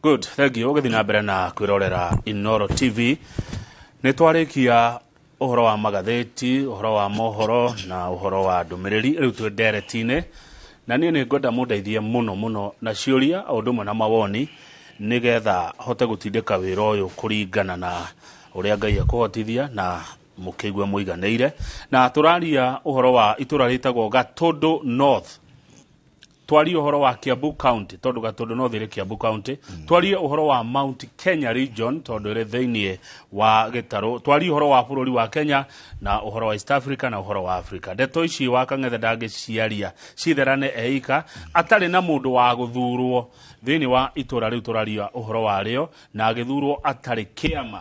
Good, thank you. Ugethi na mbere na kwirorera Inoro TV. Nitwarikia uhoro wa magatheti, uhoro wa mohoro na uhoro wa ndumiriri riu twi nderetine. Na niĩ nĩ ngwenda mũndeithie mũno na ciũria o ũndũ ũmwe na mawoni nigetha hote gũtindĩka wĩra ũyũ kũringana na ũrĩa Ngai ekũhotithia na mũkĩigua mũiganĩire. Na tũraria uhoro wa itũra rĩtagwo Gatũndũ North. Twarie uhoro wa Kiambu County, tondu Gatũndũ North ĩrĩ Kiambu County. Twarie uhoro wa Mount Kenya Region, tondu ĩrĩ thĩinĩ wa gĩtarũ. Twarie uhoro wa bũrũri wa Kenya na uhoro wa East Africa na uhoro wa Africa. Ndeto ici wa Kang'ethe ndangĩciaria citherane eika atarĩ na mũndũ wa gũthurwo thĩinĩ wa itũra rĩu tũraria uhoro warĩo na agĩthurwo atarĩ kĩama.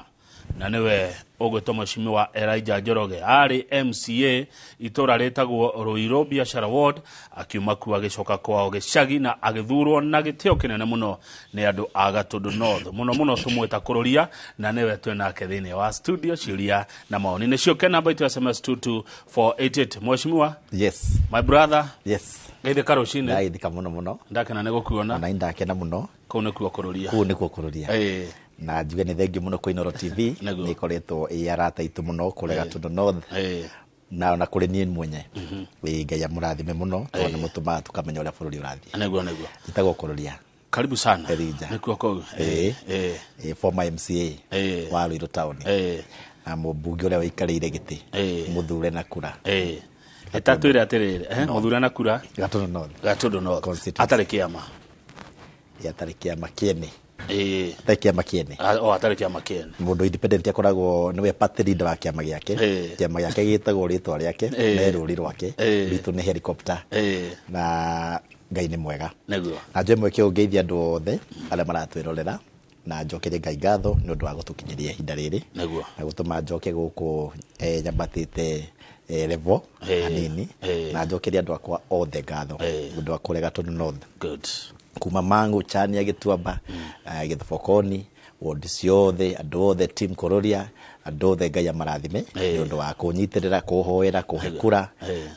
Na niwe ũgwĩtwo Mheshimiwa Elijah Njoroge arĩ MCA itũra rĩtagwo Ruiru Biashara Ward, akiuma kuo agĩcoka kwao gĩcagi na agĩthurwo na gĩtĩo kĩnene mũno nĩ andũ a Gatũndũ North. Mũno tũmwĩta kũrũria na niwe twĩ nake thĩinĩ wa studio. Ciũria na maoni nĩcio namba itu SMS 22488. Mheshimiwa. Yes. My brother. Yes. Geithĩka rũcinĩ. Ndaithĩka mũno. Ndakena nĩ gũkuona. Na indakena mũno. Kũu nĩkuo kũrũria. Kũu nĩkuo kũrũria. Na njuge nĩ thengiũ mũno kwĩ Inoro TV nĩ ikoretwo arata itu mũno kũrĩa Gatũndũ North na kũrĩ niĩ mwenye Ngai amũrathime mũno tondũ nĩ mũtũmaga tũkamenya ũrĩa bũrũri ũrathiĩ. Nĩguo njĩtagwo kũrũria. Karibu sana. Nĩkuo kũu. Former MCA wa Ruiru Town na mũmbunge ũrĩa waikarĩire gĩtĩ mũthure na kura. Etatwĩre atĩrĩrĩ mũthure na kura Gatũndũ North atarĩ kĩama. Atarĩ kĩama kĩene. Atarĩ kĩama kĩene. Atarĩ kĩama kĩene. Mũndũ independent akoragwo nĩwe party leader wa kĩama gĩake. Kĩama gĩake gĩtagwo rĩtwa rĩake na rũri rwake ritũ nĩ helicopter. Na Ngai nĩ mwega. Na njwe mweke ũngeithia andũ othe arĩa maratwĩrorera na njokerie Ngai ngatho nĩ ũndũ wa gũtũkinyeria ihinda rĩrĩ na gũtũma njoke gũkũ nyambatĩte level hanini na njokerie andũ akwa othe ngatho nĩ ũndũ wa kũrĩa Gatũndũ North. Good. Kuma Mangu Chania Gĩtuamba Gĩthobokoni ward ciothe andũ othe team kũrũria andũ othe Ngai amarathime nĩ ũndũ wa kũnyitirĩra kũhoera kũhe kura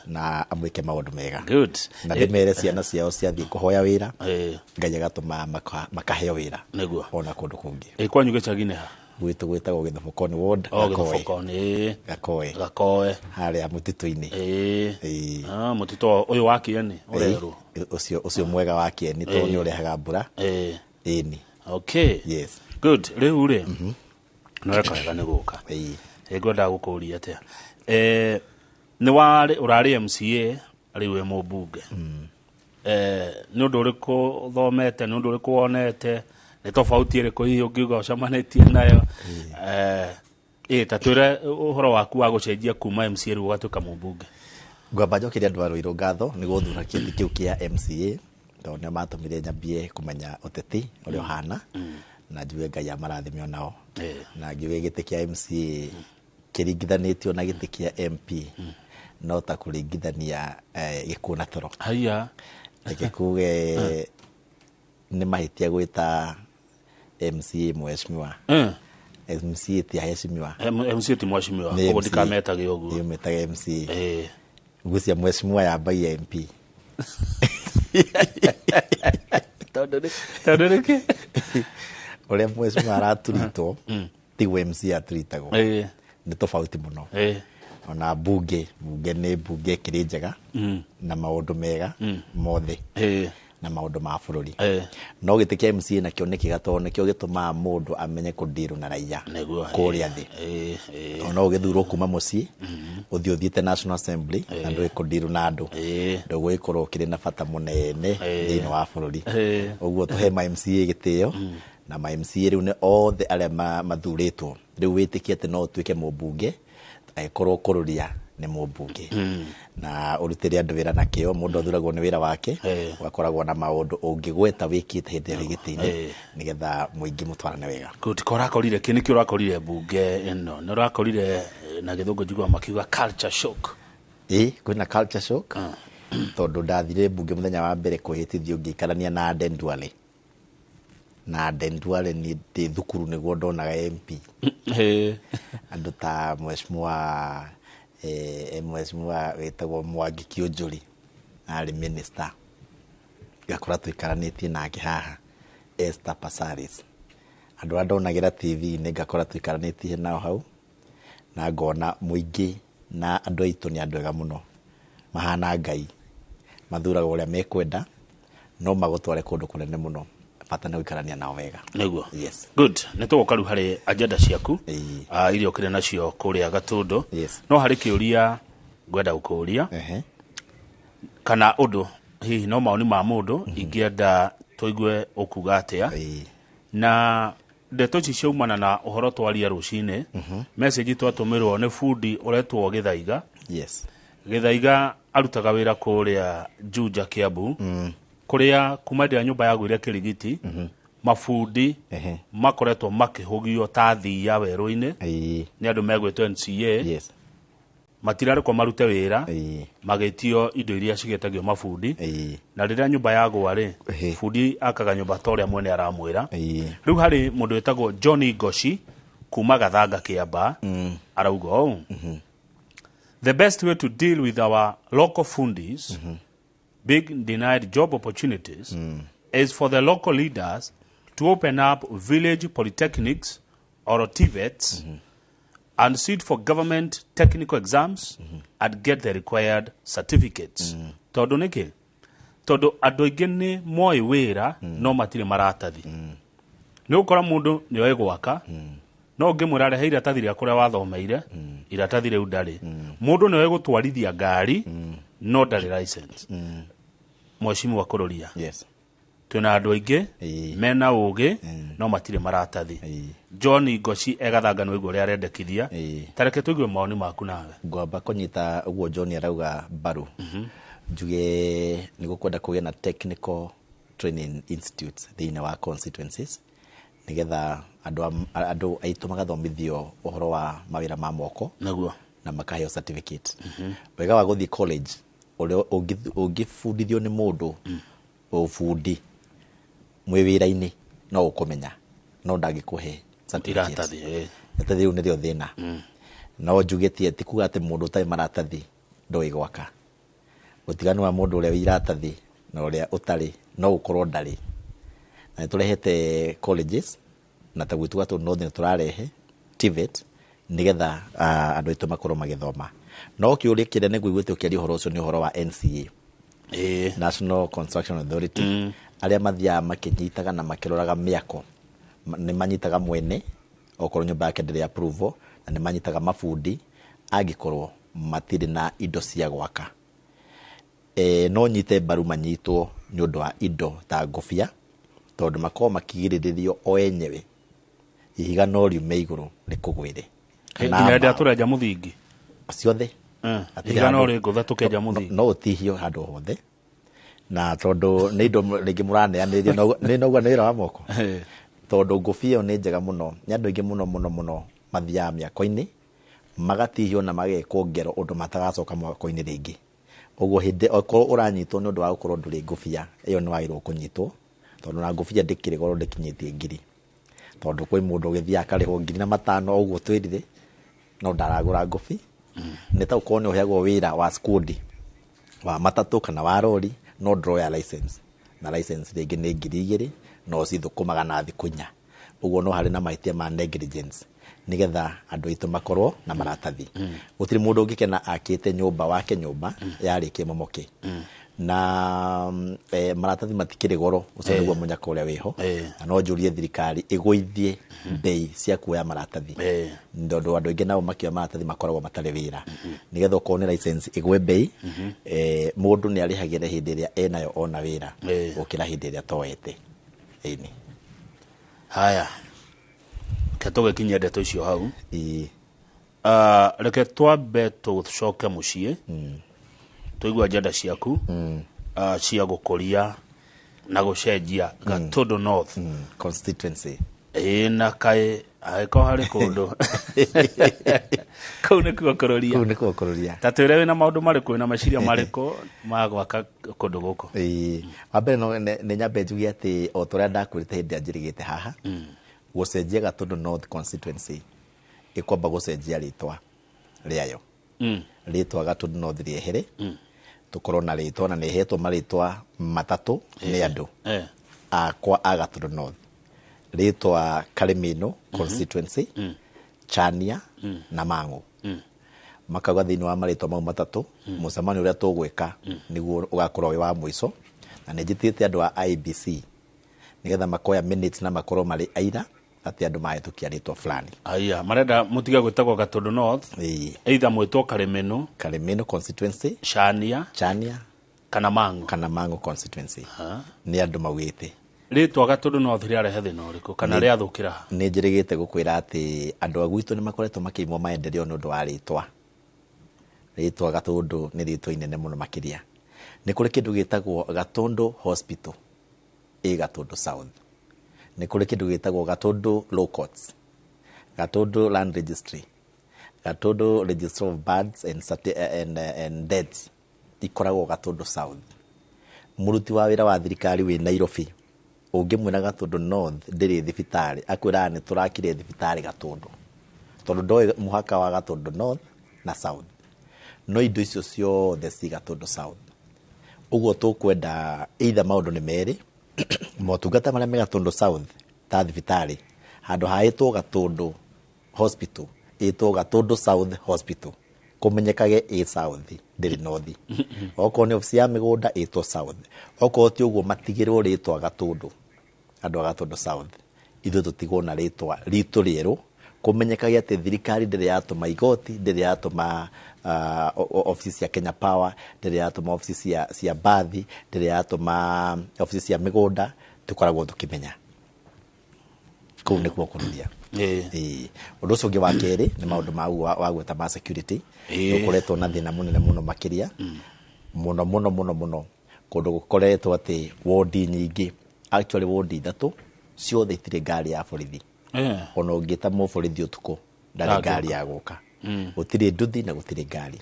na amwĩke maũndũ mega. Good. Na ndĩmere ciana ciao ciathiĩ kũhoya wĩra Ngai agatũma makaheo wĩra ona kũndũ kũngĩ. Kwanyu gĩcagi-inĩ ha gwitũ gwĩtagwo Gĩthobokoni ward Gakoe harĩa mũtitũ-inĩ. Mũtitũ ũyũ wa Kieni ũrerwo ũcio mwega wa Kieni tondũ nĩ ũrehaga mbura. Ĩni. Okay. Yes. Good. Rĩu rĩ no weka wega nĩ gũka. Ngwenda gũkũria atĩa nĩ ũrarĩ MCA rĩu wĩ mũmbunge. Nĩ ũndũ ũrĩkũ thomete, nĩ ũndũ ũrĩkũ wonete, nĩ tofauti ĩrĩkũ hihi ũngiuga ũcamanĩtie nayo? Ta twĩre ũhoro waku wa gũcenjia kuma MCA rĩu ũgatuĩka mũmbunge. Ngwamba njokeria andũ a Ruiru ngatho nĩ gũthura kĩndĩ kĩu kĩa MCA tondũ nĩ matũmire nyambie kũmenya ũteti ũrĩa ũhana na njuge Ngai amarathime onao. Na njuge gĩtĩ kĩa MCA kĩringithanĩtio na gĩtĩ kĩa MP no ta kũringithania gĩkuũ na toro. Haya. Gĩkuge nĩ mahĩtia gwĩta MCA mheshimiwa. MCA ti aheshimiwa. MCA ti mheshimiwa. Koguo ndikametage ũguo. Nĩ metage MCA. Ngucia mheshimiwa yambagia MP. Tondũ rĩkĩ ũrĩa mheshimiwa araturitwo tiguo MCA aturitagwo. Nĩ tofauti mũno. Ona bunge nĩ bunge kĩrĩ njega na maũndũ mega mothe na maũndũ ma bũrũri. No gĩtĩ kĩa MCA nakĩo nĩ kĩega tondũ nĩkĩo gĩtũmaga mũndũ amenye kũndirũ na raiya kũrĩa thĩ. Ona ũgĩthurwo kuma mũciĩ ũthiĩte National Assembly na ndũĩ kũndirũ na andũ ndũgũgĩkorwo kĩrĩ na bata mũnene thĩinĩ wa bũrũri. Ũguo tũhe ma MCA gĩtĩo na ma MCA rĩu nĩ othe arĩa mathurĩtwo rĩu wĩtĩkie atĩ no ũtuĩke mũmbunge agĩkorwo kũrũria nĩ mũmbunge na ũrutĩre andũ wĩra na kĩo. Mũndũ athuragwo nĩ wĩra wake wakoragwo na maũndũ ũngĩgweta wĩkĩte hĩndĩ ĩrĩa gĩtĩ-inĩ nĩgetha mũingĩ mũtwarane wega. Ũrakorire kĩ nĩkĩ ũrakorire mbunge ĩno nĩ ũrakorire na gĩthũngũ njiguaga makiuga culture shock? Kwĩna culture shock tondũ ndathire mbunge mũthenya wa mbere kwĩhĩtithio ngĩikarania na Aden Duale na Aden Duale nĩ ndĩ thukuru nĩguo ndonaga MP. Andũ ta mheshimiwa wĩtagwo Mwangi Kĩũnjũri arĩ minister gakora twĩkaranĩtie nake haha Esther Passaris andu adonagira TV ne ngakora twikaranĩtie nao hau na ngona muingi na andu aitu ni andu ega muno mahana ngai mathuraga uria mekwenda no magutware kundu kunene muno bata na gwikarania nao wega niguo yes good nitugoka riu hari agenda ciaku irio kire nacio kuria Gatundu yes no hari kiuria ngwenda gukuria kana undu hihi no maoni ma mundu ingienda tuigue ukuga atia na ndeto ici ciaumana na uhoro twaria rucine message twatumirwo ni fundi uretwo Githaiga yes Githaiga arutaga wira kuria Juja Kiambu kuria kumadia nyumba ya gwire Kirigiti mafundi makoretwo makihugio ta thia weru-ini ni andu megwetwo NCA yes matirari kwa marute wira magitio indo iria cigetagio mafundi na riria nyumba ya gwari fundi akaga nyumba toria mwene aramwira riu hari mundu etagwo Johnny Goshi kuma Gathanga Kiamba araugo the best way to deal with our local fundis being denied job opportunities is for the local leaders to open up village polytechnics or TVETs and sit for government technical exams and get the required certificates. Tondu niki? Tondu andu aingi ni moi wira no matire maratathi. Ni ukora mundu ni oe gwaka no ngimwira rehe iratathi ria kuria wathomeire iratathi riu ndari. Mundu ni oe gutwarithia ngari no ndari license. Mheshimiwa wa kuroria. Yes. Tuna andu aingi mena ugi no matire maratathi. John Goshi Gathanga no igwo ria rendekithia tareke tuigue maoni maku nawe ngwamba kunyita uguo John arauga baru njuge nigukwenda kugia na technical training institutes thine wa constituencies nigetha andu aitu magathomithio uhoro wa mawira ma moko naguo na makaheo certificate wega wa guthi college uria ungifundithio ni mundu ufundi mwewira-ini no ukumenya no ndagikuhe iratathi iratathi ni rio thina no njugetie ti kuga ati mundu utai maratathi ndoi gwaka utiganu wa mundu uria iratathi na uria utari no ukorwo ndari na turehete colleges na tagwituga tu no turarehe TVET nigetha andu aitu makorwo magithoma no kiuria kinene ngwiguite ukiaria uhoro ucio ni uhoro wa NCA National Construction Authority aria mathia makinyitaga na makiroraga miako ni manyitaga mwene okorwo nyumba yake ndiri approval na ni manyitaga mafundi agikorwo matiri na indo cia gwaka no nyite baru manyitwo nyundu wa indo ta ngofia tondu makoo makigiririo o enyewe ihiga no riume iguru rikugwire kana ndia tureja muthingi ciothe ihiga no ri ngutha tukeja muthingi no utihio handu hothe na tondu ni indo ringi muraneaniria ni nogwa ni wira wa moko tondu ngofia ni njega muno ni andu ingi muno mathia miako-ini magatihio na magekwo ngero undu matagacoka mwako-ini ringi uguo hindi okorwo uranyitwo ni undu wa gukorwo nduri ngofia iyo ni wagirwo kunyitwo tondu na ngofia ndikire goro ndikinyitie ngiri tondu kwi mundu ugithia akarihwo 5,000 uguo twirire no ndaragura ngofi ni ta ukorwo ni uheagwo wira wa skudi wa matatu kana wa rori no draw ya license na license ringi ni 2,000 no cithukumaga na thiku 4 uguo no hari na maitia ma negligence nigetha andu aitu makorwo na maratathi gutiri mundu ungikena akite nyumba wake nyumba yarikie momoke na maratathi matikire goro ucio niguo munyaka uria wiho no njurie thirikari igwithie bei cia kuoya maratathi ndondo andu ingi nao makioya maratathi makoragwo matari wira nigetha ukorwo ni license igwe bei mundu ni arihagira hindi iria enayo ona wira gukira hindi iria toete ini haya katoge kinya ndeto icio hau reke twambe tucoke mucii tuigua agenda ciaku cia gukuria na gucenjia Gatundu North constituency na kai aiko hari kundu kau ni kuroria tatwire wina maundu mariku na maciria mariku ma gwaka kundu guku wambere no ni nyambe njugi ati o turia ndakwirite hindi anjirigite haha gucenjia Gatundu North constituency ikwamba gucenjia ritwa riayo ritwa Gatundu North riehere tukorwo na ritwa na nihetwo maritwa matatu ni andu akwa Agathodo North ritwa Karimino constituency Chania na Mangu makagwa thini wa maritwa mau matatu mucemani uria tugwika niguo ugakorwo wi wa mwiso na njitite andu a IBC nigetha makoya minutes na makorwo mari aira ati andu mahitukia ritwa fulani aya marenda mutiga gwitagwo Agathodo North either mwitwo Karimino constituency Chania kana Mangu constituency ni andu mawite ritwa Agathodo North riarehe thina uriku kana riathukira ni njirigite gukwira ati andu agwitu ni makoretwo makiimwo maendeleo nundu wa ritwa Agathodo ni ritwa inene muno makiria ni kuri kindu gitagwo Agathodo Hospital Agathodo South ni kuri kindu gitagwo Agathodo Law Courts Agathodo Land Registry Agathodo Register of Births and Deaths ikoragwo Agathodo South muruti wa wira wa thirikari wi Nairobi ungimwira Agathodo North ndiri thibitari akwira ni turakire thibitari Agathodo tondu ndo muhaka wa Agathodo North na South no indo icio ciothe ci Agathodo South uguo tukwenda either maundu ni meri motungata maria me Agathodo South ta thibitari handu haitwo Agathodo Hospital itwo Agathodo South Hospital kumenyekage i South ndiri North oko ni ofisi ya migunda itwo South oko ti uguo matigirwo ritwa Agathodo andu Agathodo South ithu tutigona ritwa ritu rieru kumenyekage ati thirikari ndiri yatuma igoti ndiri yatuma ofisi ya Kenya Power ndiri yatuma ofisi cia bathi ndiri yatuma ofisi ya migunda tukoragwo tukimenya ko ne kwa kurudia undu ucio wa keri ni maundu wa gweta ma security ukoretwo na thina munene muno makiria muno kundu gukoretwo ati wodi nyingi actually wodi ithatu ciothe itire ngari ya borithi ona ungita mu borithi utuko ndari ngari ya guka gutire nduthi na gutire ngari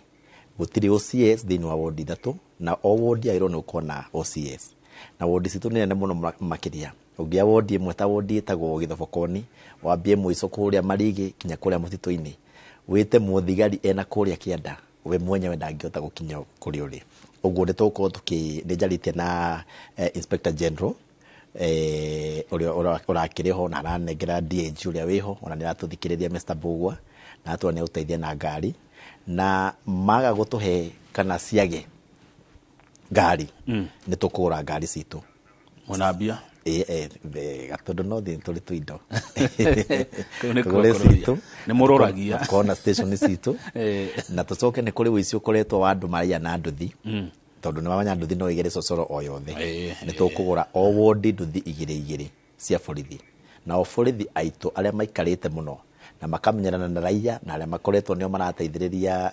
gutire OCS thini wa wodi ithatu na o wodi airo ni ukona OCS na wodi citu ni nene muno makiria ungia wodi imwe ta wodi itagwo Githobokoni wambie mwiso kuria Marigi kinya kuria mutito-ini wite muthigari ena kuria Kianda we mwenyewe ndangihota gukinya kuri uri uguo ni tuko tukinjaritie na Inspector General urakiriho na aranengera DG uria wiho ona ni atuthikiriria Mr. Bugwa na atwa ni uteithia na ngari na maga gutuhe kana ciage ngari ni tukura ngari citu munambia Agathodo North tuli tuindo kule situ ni muroragia kona station situ na tucoke ni kuri wici ukoretwo wa andu maria na nduthi tondu ni wamanya nduthi no igere cocoro o yothe ni tukugura o wodi nduthi igire cia borithi na o borithi aitu aria maikarite muno na makamenyerana na raia na aria makoretwo nio marateithiriria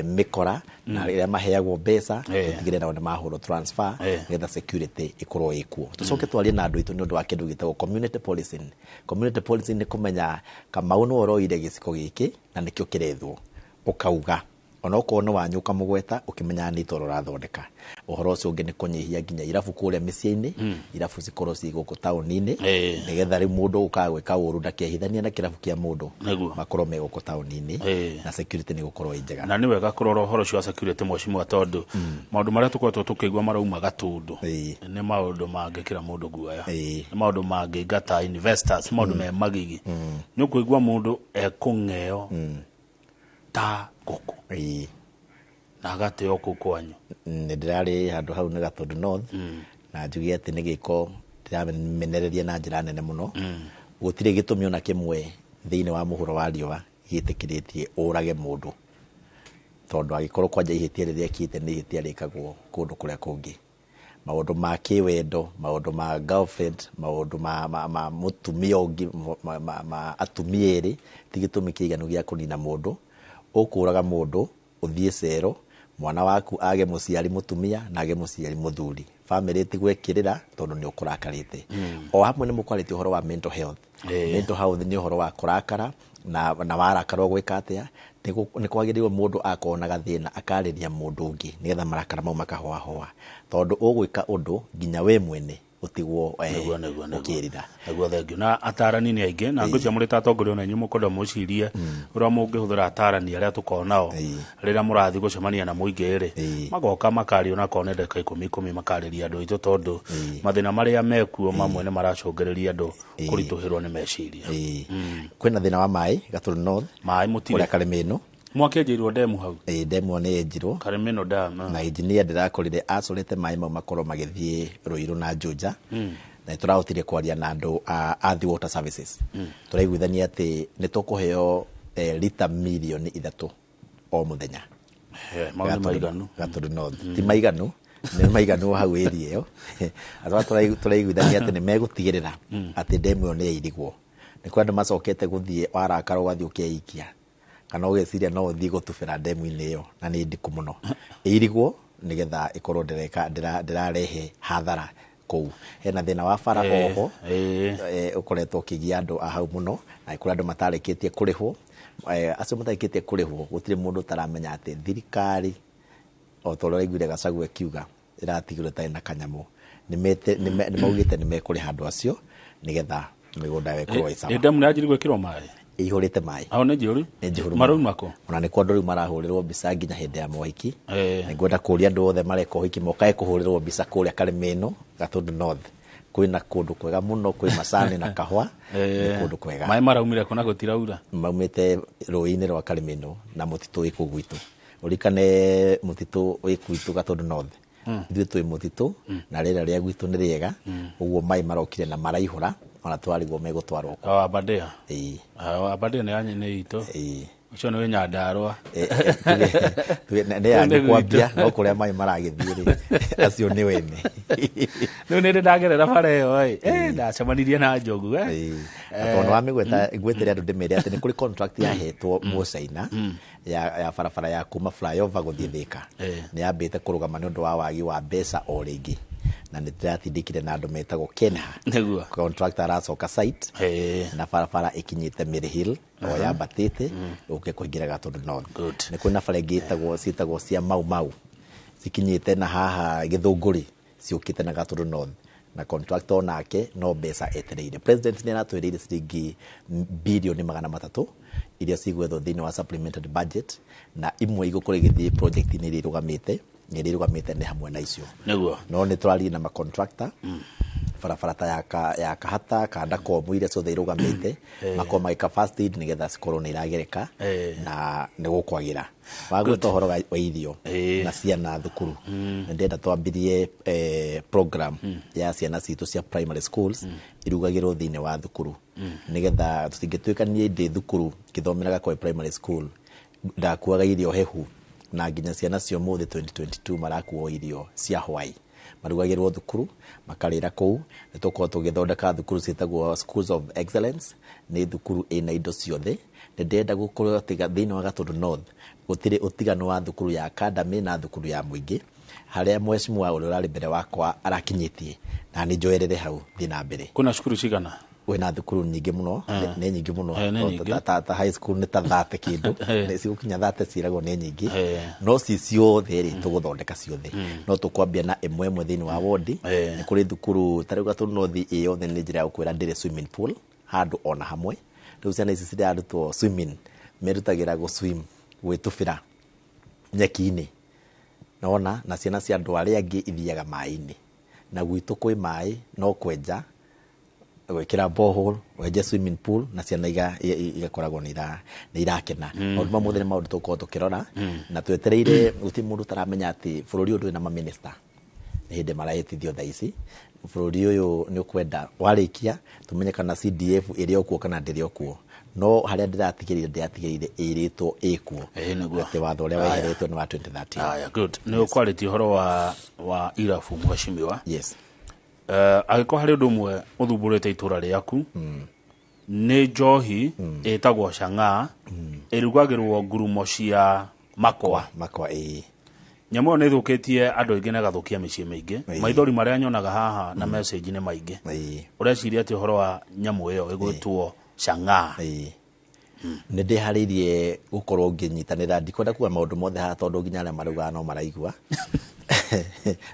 mikora na aria maheagwo mbeca tutigire nao ni mahuro transfer getha security ikorwo ikuo tucoke twarie na andu itu ni undu wa kindu gitagwo community policing ni kumenya kamau no oroire giciko giki na nikio kirethwo ukauga ona ukono wanyuka mugweta ukimenya ni toro rathondeka uhoro ucio ungi ni kunyihia nginya irabu kuria miciini irabu cikorwo ci guku tauni-ini nigetha ri mundu ukagwika uru ndakehithania na kirabu kia mundu makorwo me guku tauni-ini na security ni gukorwo njega na ni wega kurora uhoro cio security mwashimwa tondu maundu maria tukwetwo tukigwa marauma Agathodo ni maundu mangikira mundu guoya ni maundu mangingata investors maundu me magigi ni kuigwa mundu ekung'eo ta guku na agateo kukwanyu ni ndirari handu hau ni Agathodo North na njugi ati ni giko ndiramenereria na njira nene muno gutire gitumi ona kimwe thiini wa muhuro wa riwa gitikiritie urage mundu tondu agikorwo kwanja ihitia riria kite ni ihitia rikagwo kundu kuria kungi maundu ma kiwendo maundu ma girlfriend maundu ma mutumia ungi ma atumia eri tigitumi kiiganu gia kunina mundu ukuraga mundu uthie cero mwana waku age muciari mutumia na age muciari muthuri family tigwekirira tondu ni ukurakarite o hamwe ni mukwarite uhoro wa mental health ni uhoro wa kurakara na warakara gwika atia ni kwagiriwe mundu akonaga thina akariria mundu ungi nigetha marakara mau makahoa tondu ugwika undu nginya we mwene utigwo ukirira naguo thengio na atarani ni aingi na ngũcia mũrĩ tatongoria na inyuĩ mũkorwo mũcirie ũrĩa mũngĩhũthĩra atarani arĩa tũkoragwo nao rĩrĩa mũrathiĩ gũcemania na mũingĩ magoka makario na kone ndeka 10 makarĩria andũ aitũ tondũ mathĩna marĩa mekuo mamwe nĩ maracũngĩrĩria andũ kũritũhĩrwo nĩ meciria kwĩna thĩna wa maĩ Gatũndũ North maĩ mũtirĩ ũrĩa Karĩmĩnũ mwakĩenjeirwo ndemu hau ndemu nĩ yenjirwo Karĩmĩnũ dam na engineer ndĩrakorire acũrĩte maĩ mau makorwo magĩthiĩ Rũirũ na Juja na tũrahotire kwaria na andũ a the water services tũraiguithania atĩ nĩ tũkũheo lita milioni 3 o mũthenya Gatũndũ North ti maiganu nĩ maiganu hau area ĩyo tũraiguithania atĩ nĩ megũtigĩrĩra atĩ ndemu ĩyo nĩ yairigwo nĩ kwa andũ macokete gũthiĩ warakara ũgathiĩ ũkeikia kana ũgeciria no ũthiĩ gũtubĩra ndemu-inĩ ĩyo na nĩ ndiku mũno ĩirigwo nĩgetha ĩkorwo ndĩrarehe hathara kũu hena thĩna wa bara oho ũkoretwo ũkĩgia andũ a hau mũno na kũrĩ andũ matarĩkĩtie kũrĩhwo acio matarĩkĩtie kũrĩhwo gũtirĩ mũndũ ũtaramenya atĩ thirikari o ta ũrĩa ũraiguire Gachagua akiuga ĩratigĩrwo ĩtarĩ na kanyamũ nĩ maugĩte nĩ mekũrĩha andũ acio nĩgetha mĩgũnda yao ĩkorwo ĩ sawa ndemu nĩyanjĩrĩire gwĩkĩrwo maĩ ihũrĩte maĩ ao nĩ njũru maraumako ona nĩ kwa andũ rĩu marahũrĩrwo mbica nginya hĩndĩ ya mohiki nĩngwenda kũria andũ othe mareka ũhiki mokae kũhũrĩrwo mbica kũrĩa Karĩmĩnũ Gatũndũ North kwĩna kũndũ kwega mũno kwĩ macani na kahũa nĩ kũndũ kwega maĩ maraumire kũ na gũtiraura maumĩte rũĩ-inĩ rwa Karĩmĩnũ na mũtitũ wĩ kũu gwitũ ũrikane mũtitũ wĩ gwitũ Gatũndũ North ithuĩ twĩ mũtitũ na rĩera rĩa gwitũ nĩ rĩega ũguo maĩ marokire na maraihũra ona twarigwo megũtwarwo kwa Abadea Abadea nĩ itũ ucio nĩ Nyandarua nĩ yanyu kwambia no kũrĩa maĩ maragĩthiĩ rĩ acio nĩ wene rĩu nĩ ndagerera bara ĩyo ndacemanirie na njogu tondũ wa gwĩtĩre andũ ndĩmere atĩ nĩ kũrĩ contract yahetwo Mũcaina ya barabara ya kuma flyover gũthiĩ Thĩka nĩ yambĩte kũrũgama nĩ ũndũ wa wagi wa mbeca o rĩngĩ na nĩ ndĩratindĩkire na andũ metagwo Kenha contractor aracoka site na barabara ikinyite Mary Hill o yambatĩte ũke kũingĩra Gatũndũ North nĩ kwĩna bara ingĩ ciĩtagwo cia Mau cikinyite na haha Gĩthũngũri ciũkĩte na Gatũndũ North na contractor nake no mbeca etereire president nĩ aratwĩrĩire ciringi bilioni 300 iria cigwethwo thĩinĩ wa supplementary budget na imwe igũkorwo igĩthiĩ project nĩ irũgamĩte nĩ hamwe na icio no nĩ tũraririe na macontractor barabara ta ya Kahata Kanda Komu iria ciothe irũgamĩte makorwo magĩka first aid nĩgetha cikorwo nĩ iragereka na nĩ gũkwagĩra wagwĩta ũhoro wa irio na ciana thukuru nĩ ndĩrenda twambirie program ya ciana citũ cia primary schools irugagĩrwo thĩinĩ wa thukuru nĩgetha tũtingĩtuĩka niĩ ndĩ thukuru ngĩthomeraga kwa primary school ndakuaga irio hehu na nginya ciana cio mũthĩ 2022 marakuo irio cia hwaĩ marugagĩrwo thukuru makarĩra kũu nĩ tũkorwo tũgĩthondeka thukuru ciĩtagwo schools of excellence nĩ thukuru ĩna indo ciothe nĩ ndĩrenda gũkorwo thĩinĩ wa Gatũndũ North gũtirĩ ũtiganu wa thukuru ya academy na thukuru ya mũingĩ harĩa mheshimiwa ũrĩa ũrarĩ mbere wakwa arakinyĩtie na nĩ njoerere hau thiĩ na mbere kuna cukuru cigana wĩna thukuru nyingĩ mũno nĩ nyingĩ mũno ta high school nĩ ta 30 kĩndũ nĩ cigũkinya 30 ciĩragwo nĩ nyingĩ no ci ciothe rĩ tũgũthondeka ciothe no tũkwambia na ĩmwe thĩinĩ wa ward nĩ kũrĩ thukuru tarĩ Gatũndũ North yothe nĩ njĩra ya gũkwĩra ndĩrĩ swimming pool handũ ona hamwe rĩu ciana ici cirarutwo swimming merutagĩra swim gwĩtubĩra nyeki-inĩ nona na ciana cia andũ arĩa angĩ ithiaga maĩ-inĩ na gwitũ kwĩ maĩ no kwenja gwĩkĩra borehole wenje swimming pool na ciana igakoragwo nĩ irakena maũndũ mamwe nĩ maũndũ tũkorwo tũkĩrora na twetereire gũtirĩ mũndũ taramenya atĩ bũrũri ũyũ ndũrĩ na mamĩnĩsta nĩ hĩndĩ marahĩtithio thaa ici bũrũri ũyũ nĩ ũkwenda warĩkia tũmenye kana CDF ĩrĩ okuo kana ndĩrĩ okuo no harĩa ndĩratigĩrĩire ĩrĩtwo ĩkuo atĩ watho ũrĩa weheretwo nĩ wa 2013 good nĩ ũkwarĩtie ũhoro wa irabu mheshimiwa yes agĩkorwo harĩ ũndũ ũmwe ũthumbũrĩte itũra rĩaku nĩ njohi ĩtagwo Chang'aa ĩrugagĩrwo ngurumo cia makwa nyamũ nĩ thũkĩtie andũ aingĩ na gathũkia mĩciĩ mĩingĩ maithori marĩa nyonaga haha na message nĩ maingĩ ũreciria atĩ ũhoro wa nyamũ ĩyo ĩgwĩtwo Chang'aa nä ndä harä irie gå korwo ngä nyitanä ra ndikwenda kuga maå ndå mothe haha tondå nginya arä a maraugaga no maraigua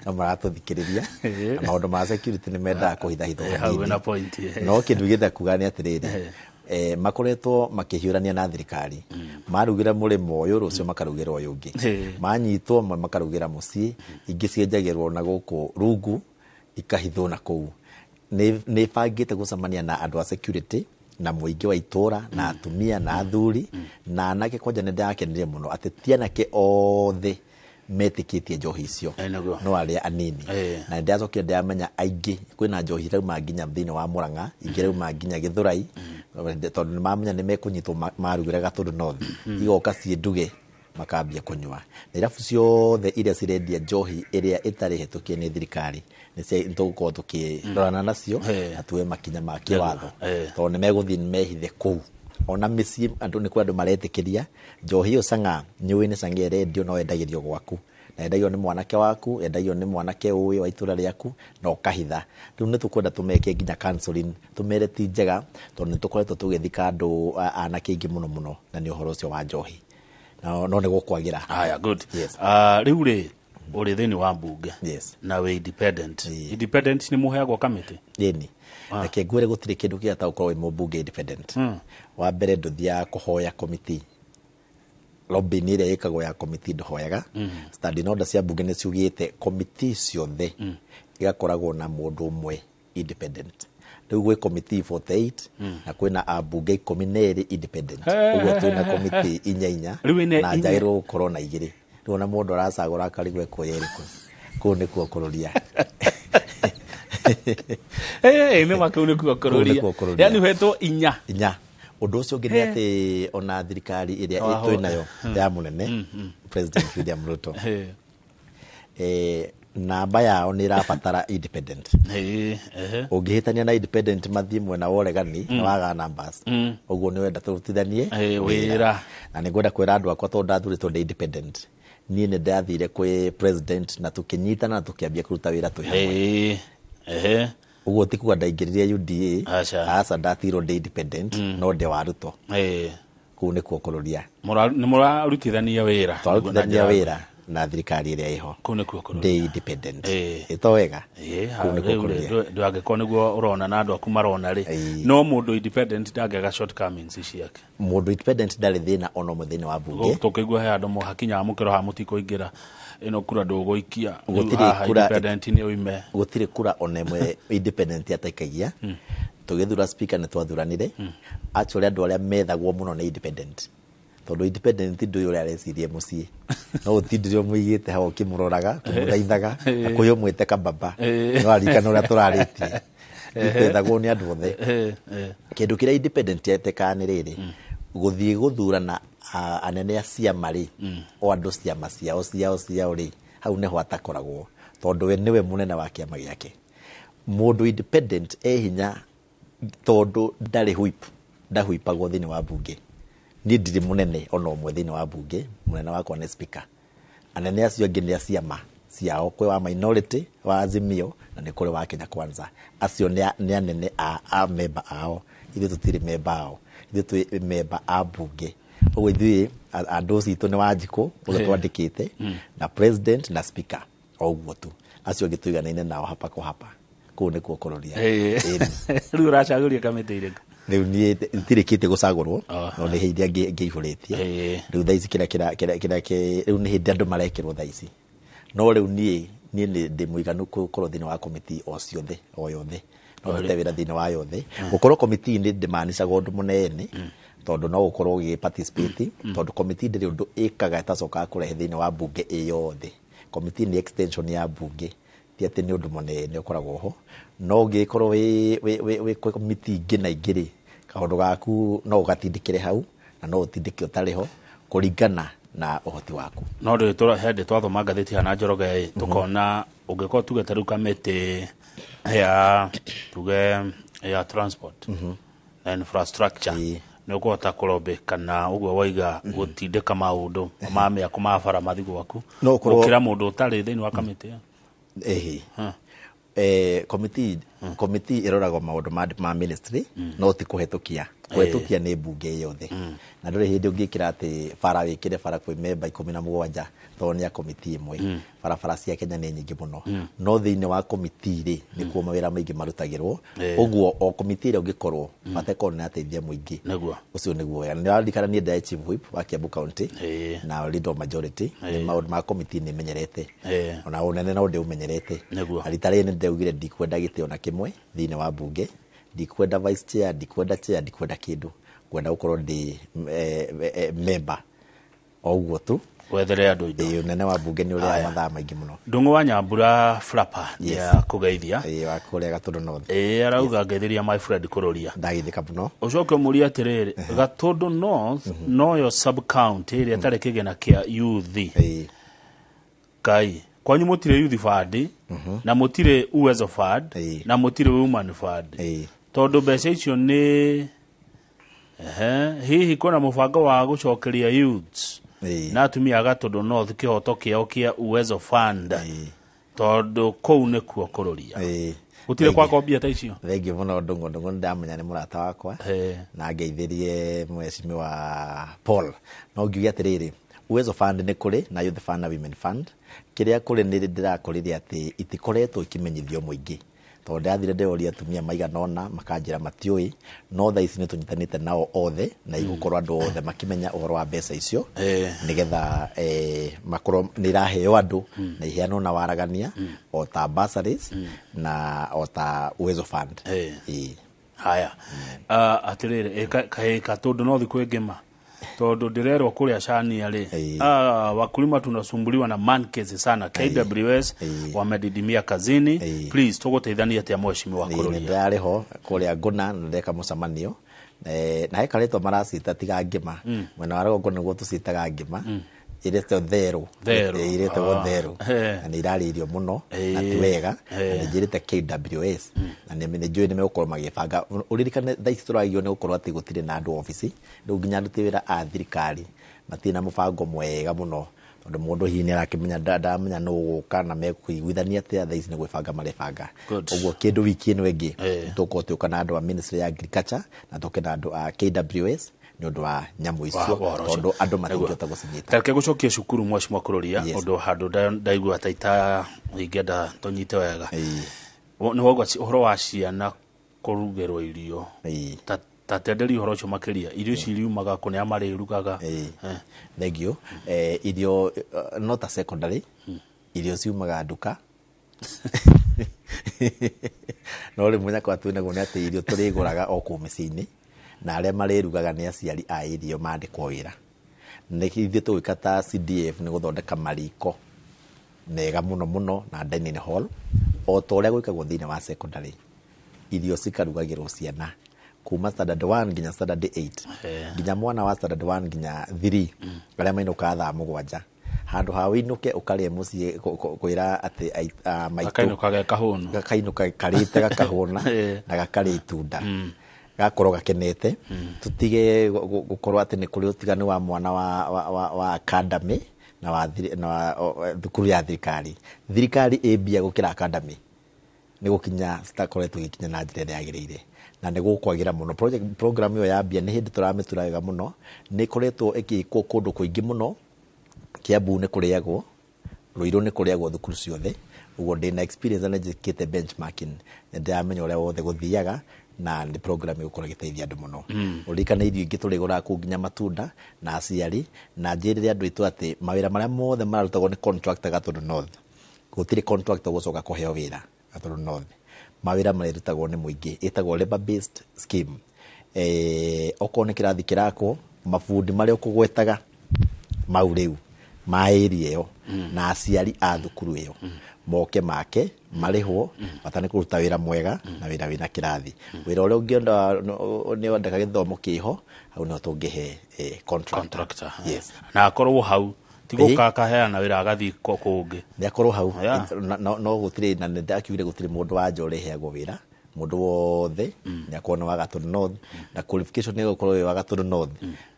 no maratå thikä rä ria na maå ndå ma security nä mendaga kå hithahithwo no kä ndå gä te kuga nä atä rä rä makoretwo makä hiå rania na thirikari marugä ra må rä mo å yå rå cio makarugä ra å yå å ngä manyitwo makarugä ra må ciä ingä cienjagä rwo na gå kå rungu ikahithwo na kå u nä bangä te gå cemania na andå a security na muingi wa itura na atumia na athuri na anake kwanja nä ndärakenirie må no atä ti anake othe metä tie njohi icio no arä a anini na ndäacokire ndäramenya aingä kwä na njohi rauma nginya thä wa Murang'a ingä rauma nginya Githurai tondå nä mamenya nä mekå nyitwo marugä ra gatå nothi igoka ciä nduge makambia kunywa na irabu ciothe iria cirendia njohi iria itarä hetå kie nä thirikari nä tå gå korwo tå kä rorana nacio na tuwe makinya ma kä watho tondå nä megå thiä mehithe kå u ona mä ciä andå nä kå andå maretä kä ria njohi ä yo canga nyå ä nä canga ĩrendio no endagä rio gwaku na endagio nä mwanake waku endagio nä mwanake å yå wa itå ra rä aku na å kahitha rä u nä tå kwenda tå meke nginya counseling tå mere ti njega tondå nä tå koretwo tå gä thika andå anake ingä må no må no na nä å horo å cio wa njohi no nä gå kwagä aya good rä u rä å rä thä inä wa mbunge na wä independent nä må heagwo kamä ni reke ngwire gå tirä kä ndå kä ata gå korwo wä må mbunge independent wa mbere ndå thiaga kå hoya committee lobby nä ä rä a ä kagwo ya committee ndå hoyaga standing order cia mbunge nä ciugä te committee ciothe igakoragwo na må ndå å mwe independent rä u gwä committee 48 na kwä na ambunge 12 independent uguo twä na committee inya na njagä rwo gå korwo na igä rä rä ona må ndå aracagå ra akarigwo ekwoya ä rä kå kå u nä kuo kå rå ria nä makä u nä kuo kå rå ria yani hetwo inya å ndå å cio å ngä nä atä ona thirikari ä rä a twä nayo ya må nene President William Ruto namba yao nä irabatara independent å ngä hä tania na independent mathiä mwena wa ũregani na waga numbers å guo nä wenda tå rutithanie wä ra na nä ngwenda kwä ra andå akwa tondå ndathurä two ndä independent niä nä ndathire kwä president na tå kä nyitana na tå kä ambia kå ruta wä ra twä hamwe å guo ti kuga ndaingä rä rie UDA aca ndatirwo ndä independent no ndä wa Ruto kå u nä kuo kå rå ria nä må rarutithania wä ra twarutithania wä ra na thirikari ä rä a ä ho ndä independent ä to wega ndå angä korwo nä guo å rona na andå aku marona rä no må ndå independent ndangäaga shortcomings ciake må ndå independent ndarä thä na ona å thä inä wa mbunge tå kä igua he andå mohakinyaga må kä ro ha må tikå ingä ra ä no kura ndå gå ikia gå tirä kura ona ĩmwe independent ataikagia tå gä thura speaker nä twathuranire actually andå arä a methagwo må no nä independent tondå independent ndå yå rä a arecirie må ciä no å tindire må igä te hau å kä må roraga å må thaithaga akå yå mwä te kambamba no arikana å rä a tå rarä tie twethagwo nä andå othe kä ndå kä rä a independent etekaga nä rä rä gå thiä gå thurana anene a ciama rä o andå ciama ciao rä hau nä ho atakoragwo tondå we nä we må nene wa kä ama gä ake må ndå independent hinya tondå ndarä ndahuipagwo thä inä wa mbunge niä ndirä må nene ona å mwe thä inä wa mbunge må nene wakwa nä speaker anene acio angä nä a ciama ciao kwä wa minority wa Azimio na nä kå rä wa Kenya Kwanza acio nä anene a memba ao ithuä tå tirä memba ao ithuä twä memba a mbunge ũguo ithuĩ andũ citũ nĩ Wanjikũ ũrĩa twandĩkĩte na president na speaker o ũguo tu acio angĩ tũiganaine nao hapa kwa hapa kũu nĩkuo kũrũria rĩu ũracagũria kamĩtĩ irĩkũ rĩu niĩ ndirĩkĩtie gũcagũrwo no nĩ hĩndĩ angĩ ngĩihũrĩtie rĩu thaa ici rĩu nĩ hĩndĩ andũ marekĩrwo thaa ici no rĩu niĩ ndĩ mũiganu gũkorwo thĩinĩ wa komiti o ciothe o yothe no ndute wĩra thĩinĩ wa yothe gũkorwo komiti-inĩ ndĩmaanishaga ũndũ mũnene tondå no ũkorwo ũgĩ participate tondå komiti ndĩrĩ ũndũ ĩkaga ĩtacokaga kũrehe thĩinĩ wa mbunge ĩ yothe komiti nĩ extension ya mbunge ti atĩ nĩ ũndũ mũnene ũkoragwo ho no ũngĩkorwo wĩ komiti ingĩ na ingĩ rĩ kaũndũ gaku no ũgatindĩkĩre hau na no ũtindĩke ũtarĩ ho kũringana na ũhoti waku no hĩndĩ twathoma ngathĩti hana Njoroge tũkona ũngĩkorwo tugete rĩu kamĩtĩ ya transport na infrastructure nä å kåhota kå rombäka na å guo waiga gå tindä ka maå ndå ma mä ako ma bara mathi gwaku gå kä ra må ndå å tarä thä inä wa kamä komiti ä roragwo maå ndå ma ministry no ti kå hetå kia kwetukia nä mbunge yothe na ndå rä hä ndä å ngä kä ra atä bara wä kä re bara kwä memba 17 tondå nä a komiti ä mwe barabara cia Kenya nä nyingä må no no thä inä wa komiti rä nä kuo mawä ra maingä marutagä rwo å guo o komiti ä rä a å ngä korwo bata korwo nä ateithia må ingä å cio nä guo wega nä raririkana niä ndae chief whip wa Kiambu County na leader of majority nä maå ndå ma komiti nä menyerete ona å nene no ndä å menyerete rita rä nä ndaugire ndikwenda gä tä ona kä mwe thä inä wa mbunge ndikwenda vice chair ndikwenda kä ndå kwenda gå korwo ndä member o guo tu wethere andå indo nene wa mbunge nä å rä a mathaa maingä må no Ndung'u wa Nyambura Flapper ya kå geithia wa kå rä a Gatũndũ North arauga ngeithiria my friend kå rå ria ndagithä ka må no å coke å må ria atä rä rä Gatũndũ North noyo sub county ä rä a tarä kä gena kä a youth kai kwanyu må tirä youth fund na må tirä uwezo fund na må tirä women fund tondå mbeca icio nä hihi kwĩna mũbango wa gũcokeria youths na atumia a Gatũndũ North kĩhoto kĩao kĩa uwezo fund tondũ kũu nĩkuo kũrũria gũtirĩ kwako mbia ta icio thengiũ mũno Ndung'u ndamenya nĩ mũrata wakwa na ngeithĩrie mheshimiwa Paul no ngiuge atĩrĩrĩ uwezo fund nĩ kũrĩ na youth fund na women fund kĩrĩa kũrĩ nĩ ndĩrakũrĩria atĩ itikoretwo ikĩmenyithio mũingĩ tondå ndathire ndeoria atumia maiganona makanjĩra matiũĩ no thaa ici nĩ tũnyitanĩte nao othe na igũkorwo andũ othe makĩmenya ũhoro wa mbeca icio nĩgetha makorwo nĩ iraheo andũ na iheanwo na waragania o ta bursaries na o ta uwezo fund haya atĩrĩrĩ Gatũndũ North kwĩ ngĩma tondũ ndĩrerwo kũrĩa Chania rĩ wakulima tunasumbuliwa na man cases sana KWS wamedidimia kazini please tũgũteithania atĩa mheshimiwa kũrũria ndarĩ ho kũrĩa Ngũna na ndeka mũcemanio na he karetwo maracita tiga ngĩma mwena wa rũgongo nĩguo tũcitaga ngĩma iretwo therũ iretwo therũ na nĩ irarĩirio mũno na ti wega na nĩ njĩrĩte KWS na nĩ njũĩ nĩ megũkorwo magĩbanga ũririkane thaa ici tũragio nĩ gũkorwo atĩ gũtirĩ na andũ obici rĩu nginya aruti wĩra a thirikari matirĩ na mũbango mwega mũno tondũ mũndũ hihi nĩ arakĩmenya ndamenya nũ gũka na mekũiguithania atĩa thaa ici nĩ gwĩbanga marebanga ũguo kĩndũ wiki ĩno ĩngĩ tũkorwo tũka na andũ a ministry ya agriculture na tũke na andũ a KWS nĩ ũndũ wa nyamũ icio tondũ andũ matingĩhota gũcinyita tareke gũcokia cukuru mheshimiwa kũrũria ũndũ handũ ndaigua taita ingĩenda tũnyite wega nĩ wauga ũhoro wa ciana kũrugĩrwo irio ta tenderi ũhoro ũcio makĩria irio ici iriumaga kũ nĩ marĩrugaga thengio irio no ta secondary irio ciumaga nduka no rĩmwe nyakwa twĩnaguo nĩ atĩ irio tũrĩgũraga o kũu mĩciĩ-inĩ na arĩa marĩrugaga nĩ aciari a irio mandĩkwo wĩra nĩ ithuĩ tũgwĩka ta CDF nĩ gũthondeka mariko mega mũno mũno na dining hall o ta ũrĩa gwĩkagwo thĩinĩ wa secondary irio cikarugagĩrwo ciana kuma standard 1 nginya standard 8 nginya mwana wa standard 1 nginya 3 arĩa mainũkaga thaa mũgwanja handũ ha wĩinũke ũkarĩa mũciĩ kwĩra atĩ maitũ gakainũka karĩte gakahũna na gakarĩa itunda gakorwo gakenete tutige gukorwo ati ni kuri utigani wa mwana wa academy na wa thukuru ya thirikari ĩmbia gukira academy ni gukinya citakoretwo gikinya na njĩra ĩrĩa yagĩrĩire na nĩ gũkwagĩra mũno program ĩyo ya mbia nĩ hĩndĩ tũramĩtura wega mũno nĩ koretwo ĩkĩkwo kũndũ kũingĩ mũno Kiambu nĩ kũrĩagwo Ruiru nĩ kũrĩagwo thukuru ciothe ũguo ndĩ na experience na njĩkĩte benchmarking na ndĩramenya ũrĩa wothe gũthiaga na nĩ program ĩgũkorwo ĩgĩteithia andũ mũno ũririkane irio ingĩ tũrĩgũraga kũu nginya matunda na aciari na njĩrĩre andũ aitũ atĩ mawĩra marĩa mothe mararutagwo nĩ contractor Gatũndũ North gũtirĩ contractor gũcoka kũheo wĩra Gatũndũ North mawĩra mararutagwo nĩ mũingĩ ĩtagwo labor based scheme okorwo nĩ kĩrathi kĩrakwo mabundi marĩa ũkũgwetaga mau rĩu ma area ĩyo na aciari a thukuru ĩyo moke make marĩhwo bata nĩ kũruta wĩra mwega na wĩra wĩna kĩrathi wĩra ũrĩa ũngĩenda nĩ wandĩka gĩthomo kĩho hau no tũngĩhe contractor na akorwo hau tigũka akaheana wĩra agathiĩ kũngĩ nĩ akorwo hau no gũtirĩ na ndakiugire gũtirĩ mũndũ wa nja ũreheagwo wĩra mũndũ wothe nĩ akorwo nĩ wa Gatũndũ North na qualification nĩ gũkorwo wĩ wa Gatũndũ North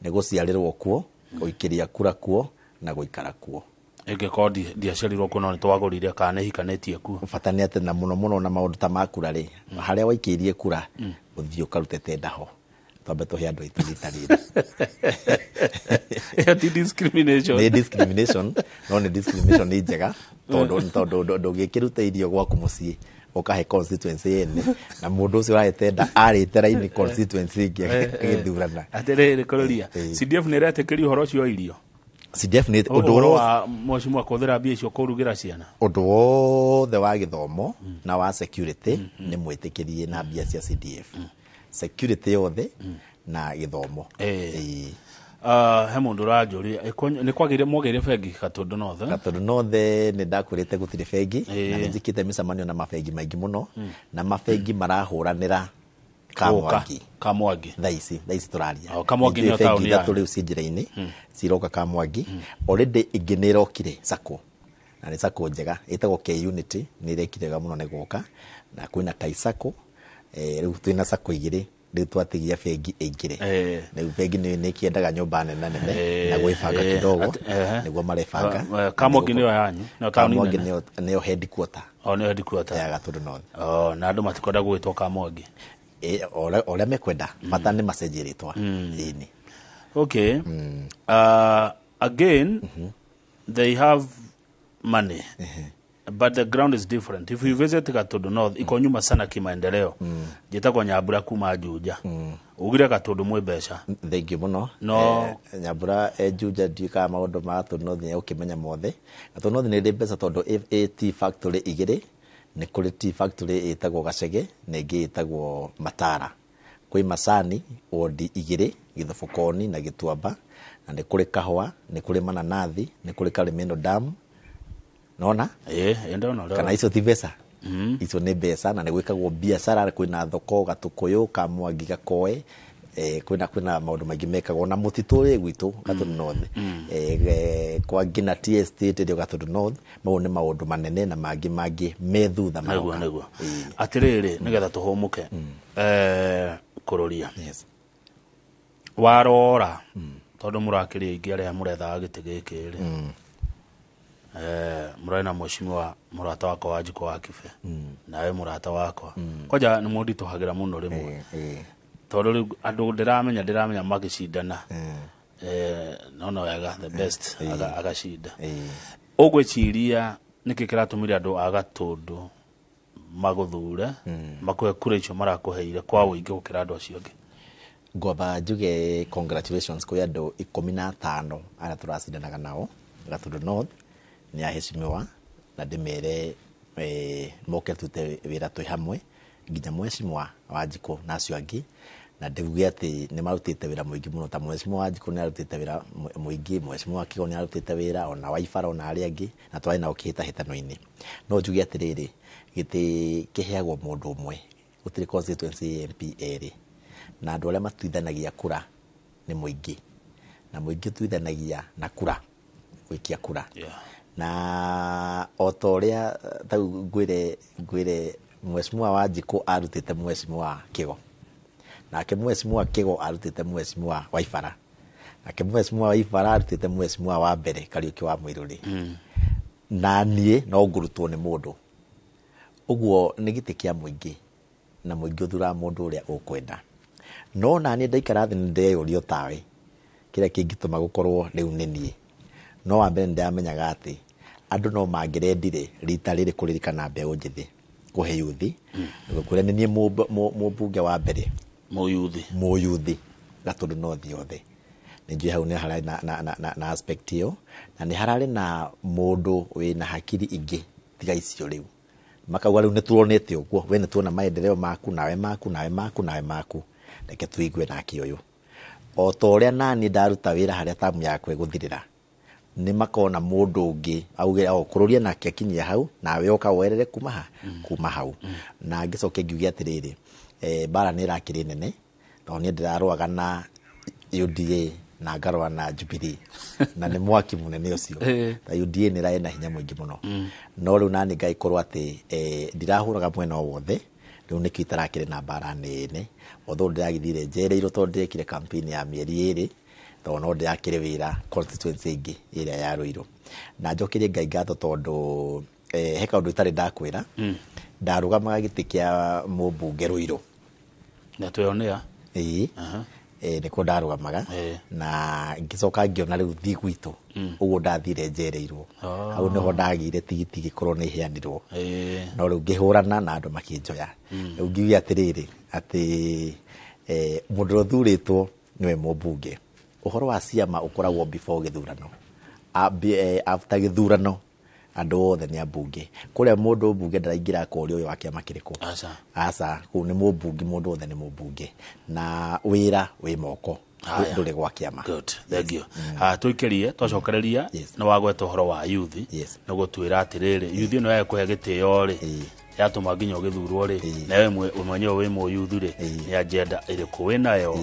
nĩ gũciarĩrwo kuo gũikĩria kura kuo na gũikara kuo ingĩkorwo ndiaciarirwo kuo no nĩ twagũrire kana nĩ hikanĩtie kuo bata nĩ atĩ na mũno mũno na maũndũ ta makura rĩ harĩa waikĩirie kura ũthiĩ ũkarute tenda ho twambe tuhe andu aitu rita riri eti discrimination ni discrimination no ni discrimination ni njega tondu ndugikiruta irio gwaku mucii ukahe constituency yene na mundu ucio ahetenda arite raini constituency ingi agithurana atiriri kururia CDF ni retikiri uhoro ucio irio CDF ni undu wa mheshimiwa kuthira mbia icio kurugira ciana undu wothe wa githomo na wa security ni mwitikirie na mbia cia CDF security yothe na githomo he mundu ranjuria ni kwagire mwagire bengi Gatundu North ni ndakwirite gutire bengi na njikite micemanio na mabengi maingi muno na mabengi marahuranira Kamwangi thaici turaria Kamwangi ni tauni ya turi ucinjira-ini ciroka Kamwangi already ingi ni rokire sako na ni sako njega itagwo K Unity ni rekirega muno ni guka na kwina Kaisako riu twina sako igiri riu twatigia bengi ingire na bengi ni kiendaga nyumba nene na gwibanga kidogo niguo marebanga Kamwangi ni yanyu na Kamwangi ni headquarter ni headquarter ya Gatundu North na andu matikwenda gwitwo Kamwangi ole mekwenda bata ni macenjiritwa ini okay again they have money but the ground is different. If you visit Gatundu North iko nyuma sana kimaendeleo jitagwo Nyambura kuma Juja ugire Gatundu mwe mbeca thank you muno no Nyambura Juja ndika maundu ma Gatundu North ni ukimenya mothe Gatundu North ni mbeca tondu tea factory igire ni kuri tea factory itagwo Gacege na ingi itagwo Matara kwi macani wodi igire Githobokoni na Gituamba na ni kuri kahwa ni kuri mananathi ni kuri Karimeno Dam nona ndona kana icio ti mbeca icio ni mbeca na ni gwikagwo biacara kwina thoko Gatukuyu Kamwangi Gakoe kwina maundu maingi mekagwo na mutituri gwitu Gatundu North kwa ngina tea estate rio Gatundu North mau ni maundu manene na mangi methutha maguo atiriri nigetha tuhumuke kururia warora tondu murakiri ingi aria muretha giti giki ri muraina mheshimiwa murata wako Wanjiku wa Kibe nawe murata wako koja ni mundi tuhagira muno rimwe tondu andu ndiramenya magicindana no wega the best agacinda ugwiciria niki kiratumire andu a Gatundu maguthure makuhe kura icio marakuheire kwa wingi gukira andu acio angi ngwamba njuge congratulations kwa andu 15 aria turacindanaga nao Gatundu North ni aheshimiwa na ndimere moke tute wira twi hamwe nginya mheshimiwa Wanjiku na acio angi na ndiuge ati ni marutite wira muingi muno ta mheshimiwa Wanjiku ni arutite wira muingi mheshimiwa Kigo ni arutite wira ona Waifara ona ari angi na twari na ukihita hitano-ini no njuge ati riri giti kiheagwo mundu umwe gutiri constituency MP eri na andu aria matuithanagia kura ni muingi na muingi tuithanagia na kura wikia kura na otoria tau ngwire mheshimiwa Wanjiku arutite mheshimiwa Kigo na ke mheshimiwa Kigo arutite mheshimiwa Waifara na ke mheshimiwa Waifara arutite mheshimiwa wa mbere Kariuki wa Mwiruri na nie no ngurutwo ni mundu uguo ni giti kia muingi na muingi uthura mundu uria ukwenda no na nie ndaikara thi ndeyurio tawe kira kingituma gukorwo riu ni nie no wa mbere ndamenyaga ati andu no mangirendire rita riri kuririkana mbeu njithi kuhe yuthi ngukure ni nie mubunge wa mbere muyuthi Gatundu North yothe nijue hau ni harari na aspect hiyo na ni harari na mundu wina hakiri ingi tiga icio riu makauga riu nituronete uguo we nituona maendeleo maku nawe maku reke tuigue nake uyu o to uria nani ndaruta wira haria tamu yakwe guthirira ni makona mundu ungi auge kururia nake akinyia hau nawe oka werere kuma hau na ngicoke ngiuge atiriri bara ni rakiri nene no ni ndirarwaga na UDA na ngarwa na Jubilee na ni mwaki munene ucio ta UDA ni raina hinya mwingi muno no riu nani ngaikorwo ati ndirahuraga mwena wothe riu ni kitarakire na bara nene otho ndiragithire njereiro tondu ndekire campaign ya mieri 2 to no ndiakire wira constituency ingi iria ya Ruiru na njokirie ngai ngatho tondu he kaundu itari ndakwira ndarugamaga giti kia mubunge Ruiru na tuyonea niko ndarugamaga na ngicoka ngiona riu thi gwitu uguo ndathire njereirwo hau niho ndagire tigiti gikorwo ni heanirwo no riu ngihurana na andu makinjoya riu ngiuga atiriri ati mundu thuritwo niwe mumbunge uhoro wa ciama ukoragwo before githurano after githurano andu othe ni ambunge kuria mundu mbunge ndaraingira akori uyu wa kiama kiriko asa ku ni mumbunge mundu othe ni mumbunge na wira wi moko nduri gwa kiama. Good, thank you. Tuikerie twacokereria na wagweta uhoro wa youth no gutwira atiriri youth no yakuhe gitio ri yatuma nginya githurwo ri na we mwenyewe wi mu youth ri ni agenda iriku winayo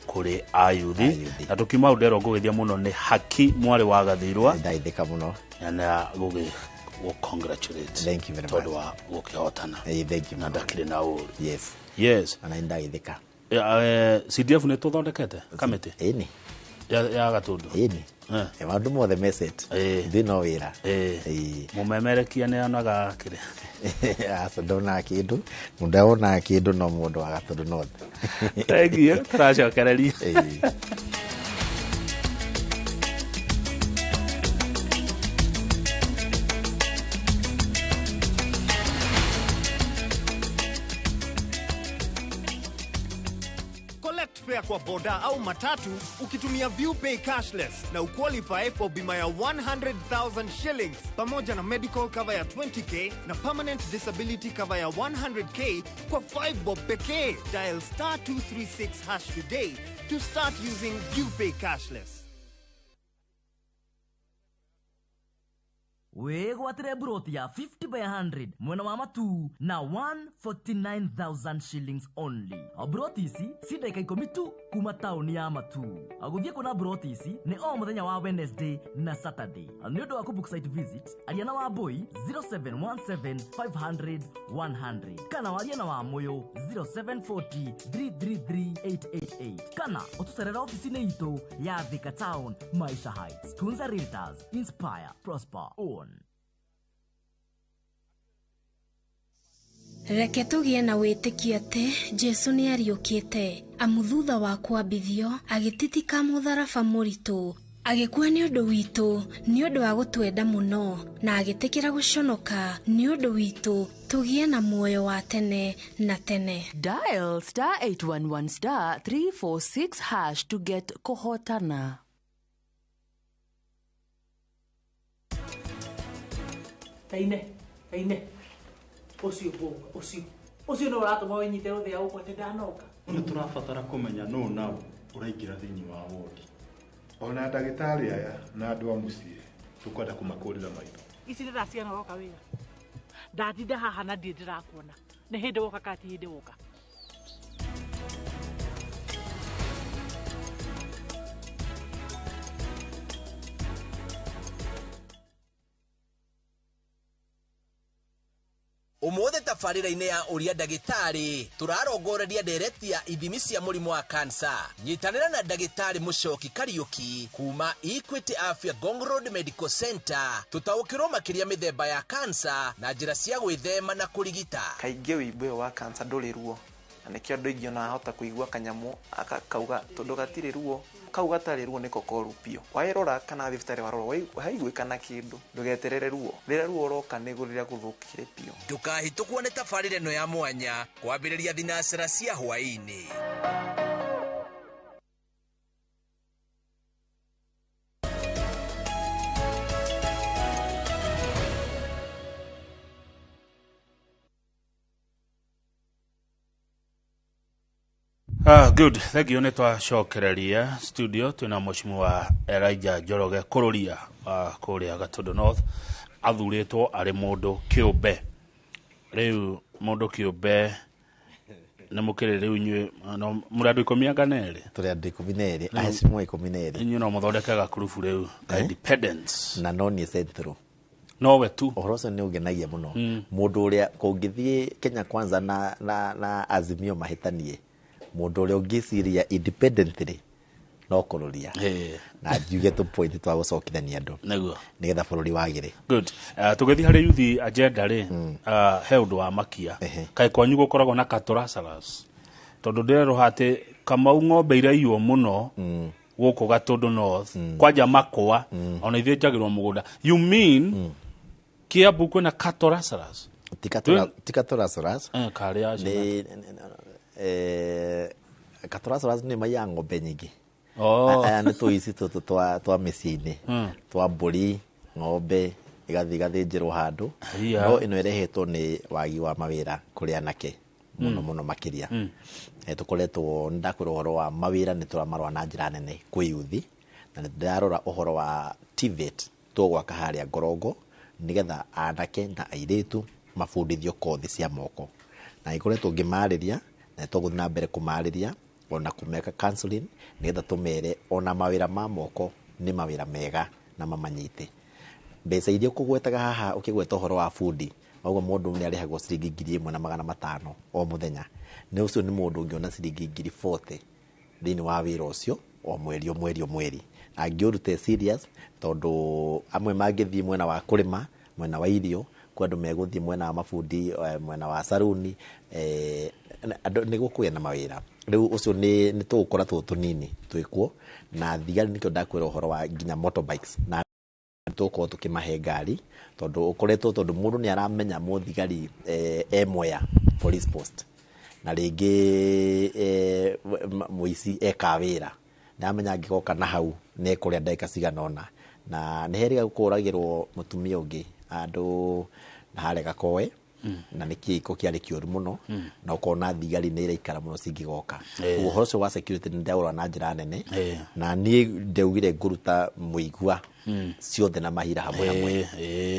kuri ayuthi na tukima udero ngugithia muno ni haki mwari wa gathirwa ndaithika muno na gugi congratulate. Thank you very much. Todwa gukihotana. Thank you. Na ndakire na uru. Yes. Ana ndaithika. CDF ni tuthondekete kamiti. Ini. Ya gatundu. Ini. Maundu mothe meset. Thino wira. Mumemerekia ni anaga kire. Asa ndona kindu. Mundaona kindu no mundu wa gatundu no. Thank you. Turacokereria. Kwa boda au matatu ukitumia ViewPay Cashless na uqualify for bima ya 100,000 shillings pamoja na medical cover ya 20k na permanent disability cover ya 100k kwa 5 bob pekee. Dial *236# today to start using ViewPay Cashless. Wegwatire broti ya 50 by 100 mwena wa matu na 149,000 shillings only. Broti isi si dakika 10 tu kuma tauni ya matu. Aguthie kuna broti isi ni o muthenya wa Wednesday na Saturday. Niondo wa kubook site visit aliana wa boy 0717500100 kana waliana wa moyo 0740333888 kana otuserera ofisi ne ito ya Thika Town Maisha Heights. Tunza Realtors, inspire, prosper, own. Reke tugie na witikio ati Jesu ni ariukite amuthutha wa kwambithio agititika mutharaba muritu agikua ni undu witu ni undu wa gutwenda muno na agitikira guconoka ni undu witu tugie na muoyo wa tene na tene. Dial *811*346# to get kohotana. Kaine Ucio no ratuma winyite uthia ukwa ndanoka. Ni turabatara kumenya no nao uraingira thini wa wodi. Ona ndagitari aya na andu a mucie tukwenda kumakurira maitho. Ici ndira ciana roka wira. Ndatinde haha na ndirakuona. Ni hindi woka kati hindi woka. Umothe tafarira-ini ya uria ndagitari turarongoreria ndereti ya ithimi cia murimu wa kansa. Nyitanira na ndagitari Mucoki Kariuki kuma Equity Afya Gong Road Medical Center tutaukirwo makiria mithemba ya kansa na njira cia gwithema na kurigita. Kaingi wiimbo wa kansa nduri ruo na nikio andu ingi ona hota kuigua kanyamu akauga tondu gatire ruo kau gatari ruo niko korupio wairora kana thibitari warora haiguikana kindu ndugeterere ruo rira ruo roka nigurira guthukire pio. Ndukahitukwo ni tafarira no ya mwanya kwambiriria thinacira cia hwaini. Good. Thank you. Netwa shokereria studio tuna mheshimiwa Elijah Njoroge Kururia kuria Gatundu North athuritwo ari mundu kiumbe. Riu mundu kiumbe na mukire riu nywe muradu 12 turi andu 12 asimwe 12 inyu no muthondekaga group riu independence na no ni central no we tu ohoroso ni ugenagia muno mundu uria kungithie Kenya Kwanza na Azimio mahitanie mundu uria ungiciria independently no kururia na juge to point twa gucokithania andu niguo nigetha bururi wagire. Good. Tugethi hari youth agenda ri he undu wa makia kai kwanyu gukoragwo na katurasalas tondu ndero hati kama ng'ombe iraiywo muno guku Gatundu North kwanja makwa ona ithe njagirwo mugunda you mean Kiambu kwina cattle rustlers cattle rustlers kare acio cattle rustlers ni maya ng'ombe nyingi aya ni tuici tutu twa miciini twa mburi ng'ombe igathinjirwo handu no ino irehetwo ni wagi wa mawira kuri anake muno makiria tukoretwo ndakwira uhoro wa mawira ni turamarwa na njira nene kwi yuthi na ndarora uhoro wa TVET tugwaka haria Ngorongo nigetha anake na airitu mafundithio kothi cia moko na ikoretwo ngimariria na tuguthi na mbere kumariria ona kumeka counseling nigetha tumere ona mawira ma moko ni mawira mega na mamanyite mbeca iria kugwetaga haha ukigweta uhoro wa fundi wauga mundu ni arihagwo ciringi 1,500 o muthenya ni ucio ni mundu ungiona ciringi 40,000 thini wa wira ucio o mweri angiurute serious tondu amwe magithii mwena wa kurima mwena wa irio kwa andu meguthii mwena wa mafundi mwena wa saruni ni gukuya na mawira riu ucio ni tugukora tunini twikwo na thigari nikyo ndakwira uhoro wa nginya motorbikes na tuko tukimahe ngari tondu ukoretwo tondu mundu ni aramenya muthigari emweya police post na ringi muici ekawira na amenya ngigoka na hau ne kuria ndeka ciganona na ni heriga gukuragirwo mutumia ungi andu na harega koe na nikiko kiari kiuru muno na ukona thigari ni iraikara muno cingigoka uhoro wa security ni ndaura na njira nene na ni ndeugire nguruta muigua ciothe na mahira hamwe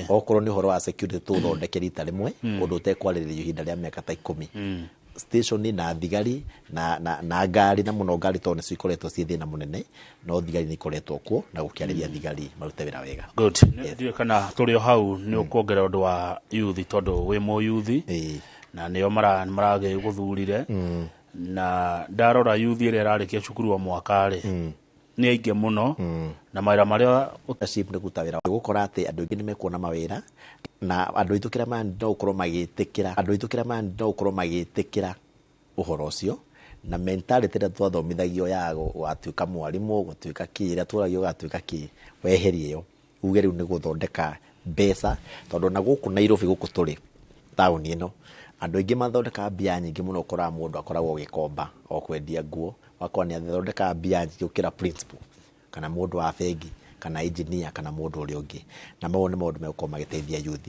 okorwo ni horo wa security tuthondekeri ta rimwe undu utekwaririo ihinda ria miaka ta 10 station na thigari na ngari na muno ngari tone cikoretwo ci thina munene no thigari ni koretwo kuo na gukiariria thigari marute wira wega good ndio kana turio hau ni ukuongera undu wa youth tondu wi mo youth na nio marage guthurire na ndarora youth ire rarikia cukuru wa mwaka ri ni ainge muno na mawira maria utaship ni kutawira gukora ati andu ingi ni mekuona mawira na andu itukira mani no ukorwo magitikira uhoro ucio na mentality ira twathomithagio ya gwatuika mwarimu gwatuika kira turagio gatuika ki weherie yo uge riu ni guthondeka mbeca tondu na guku Nairobi guku turi town ino andu ingi mathondeka mbia nyingi muno ukora mundu akoragwo gikomba o kwendia nguo wakoni athondeka mbia nyingi ukira principal kana mundu wa bengi kana engineer kana mundu uri ungi na mau ni maundu megukoma magiteithia youth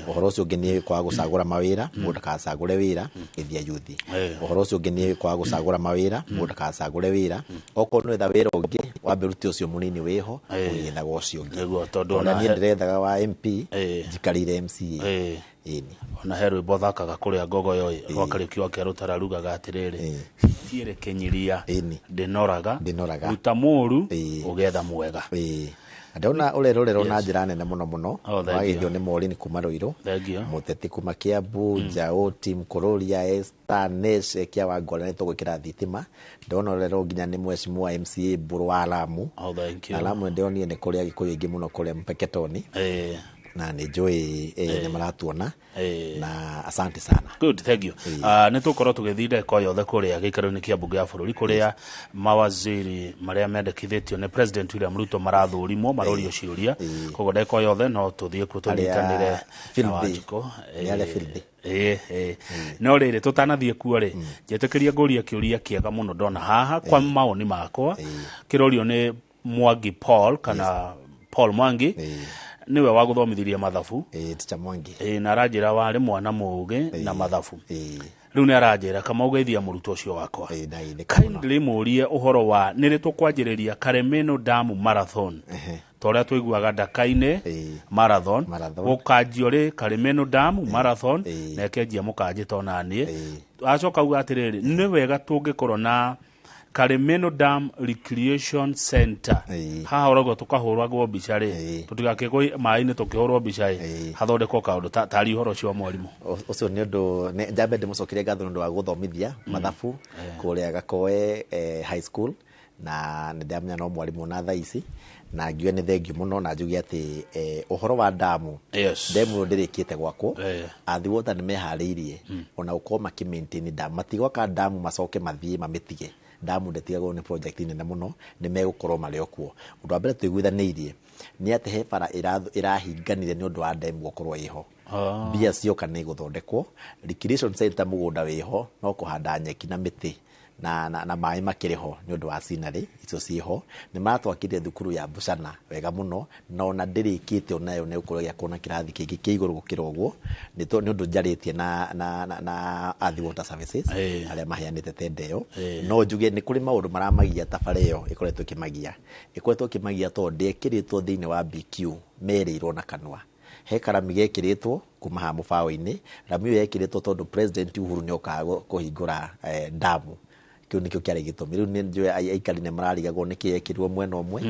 uhoro ucio ungi ni kwa gucagura mawira mundu akacagure wira githia youth uhoro ucio ungi ni kwa gucagura mawira mundu akacagure wira okorwo ni etha wira ungi wambe ruti ucio munini wiho uyethaga ucio ungi ona ni ndirethaga wa MP jikarire MCA ona heru bothakaga kuria ngogo yoi gwakarikio akerutara rugaga atiriri tiere kenyiria ndinoraga ruta muru ugetha mwega ndona urerorero na njira nene muno wagithio ni Morini kuma Ruiru muteti kuma Kiambu Njau team Kururia Esta Neshe kia wangora ni tugwikira thitima ndona urerero nginya ni mheshimiwa MCA Mburu wa Alamu Alamu ndionire ni kuria gikuyu ingi muno kuria Mpeketoni na ni njui ni maratuona na asante sana good thank you ni tukorwo tugithinde ko yothe kuria gikaro-ini kia bunge ya bururi kuria mawaziri maria mendekithitio ni president William Ruto marathurimwo marorio ciuria koguo ndeko yothe no tuthie ku tunyitanire na Wanjiko no riri tutanathie kuo ri njetikiria nguria kiuria kiega muno ndona haha kwa maoni makwa kirorio ni Mwangi Paul kana Paul Mwangi niwe wa guthomithiria mathabu teacher Mwangi na arajira wari mwana muge na mathabu riu ni arajira kama ugeithia muruto ucio wakwa kindly murie uhoro wa niri tukwanjiriria Karemeno Dam Marathon toria tuiguaga Dakaine marathon ukanjio ri Karemeno Dam Marathon na kenjia mukanji tona nie acoka uga atiriri ni wega tungikorwo na Karemeno Dam Recreation Center haha orogo tukahuragwo mbica ri tutigakego mai-ini tukihurwo mbica hathondekwo kaundu tari uhoro cio mwarimu ucio ni undu njambe ndimucokirie ngatho ndu wa guthomithia mathabu kuria Gakoe high school na ndamenya no mwarimu na thaici na ngiuga nĩ thengiũ mũno na njuge atĩ ũhoro wa ndamu ndemu ndĩrĩkĩte gwakwo athi water nĩ meharĩirie ona gũkorwo makĩ-maintain ndamu matigwaka ndamu macoke mathiĩ mamĩtige ndamu ndetigagwo nĩ project nene mũno nĩ megũkorwo marĩ o kuo ũndũ wa mbere twĩguithanĩirie nĩ atĩ he bara ĩrahinganire nĩ ũndũ wa ndemu gũkorwo ĩho mbia cioka nĩ gũthondekwo recreation center mũgũnda wĩho no kũhanda nyeki na mĩtĩ na maĩ makĩrĩ ho nĩ ũndũ wa scenery icio ciho nĩ maratwakĩte thukuru ya Bucana wega mũno na ona ndĩrĩkĩte onayo nĩ gũkorwo gĩakwo na kĩrathi kĩngĩ kĩa igũrũ gũkĩra ũguo nĩ ũndũ njarĩtie na Athi Water Services arĩa maheanĩte tenda ĩyo no njuge nĩ kũrĩ maũndũ maramagia ta bara ĩyo ĩkoretwo ĩkĩmagia tondũ ndĩekĩrĩtwo thĩinĩ wa BQ merĩirwo na kanua he karami gekĩrĩtwo kuma ha mũbaũ-inĩ rami ĩyo yekĩrĩtwo tondũ President Uhuru nĩ okaga kũhingũra ndamu kĩu nĩkĩo kĩarĩ gĩtũmi rĩu nĩ njũĩ aikari nĩ mararigagwo nĩkĩ yekĩrwo mwena ũmwe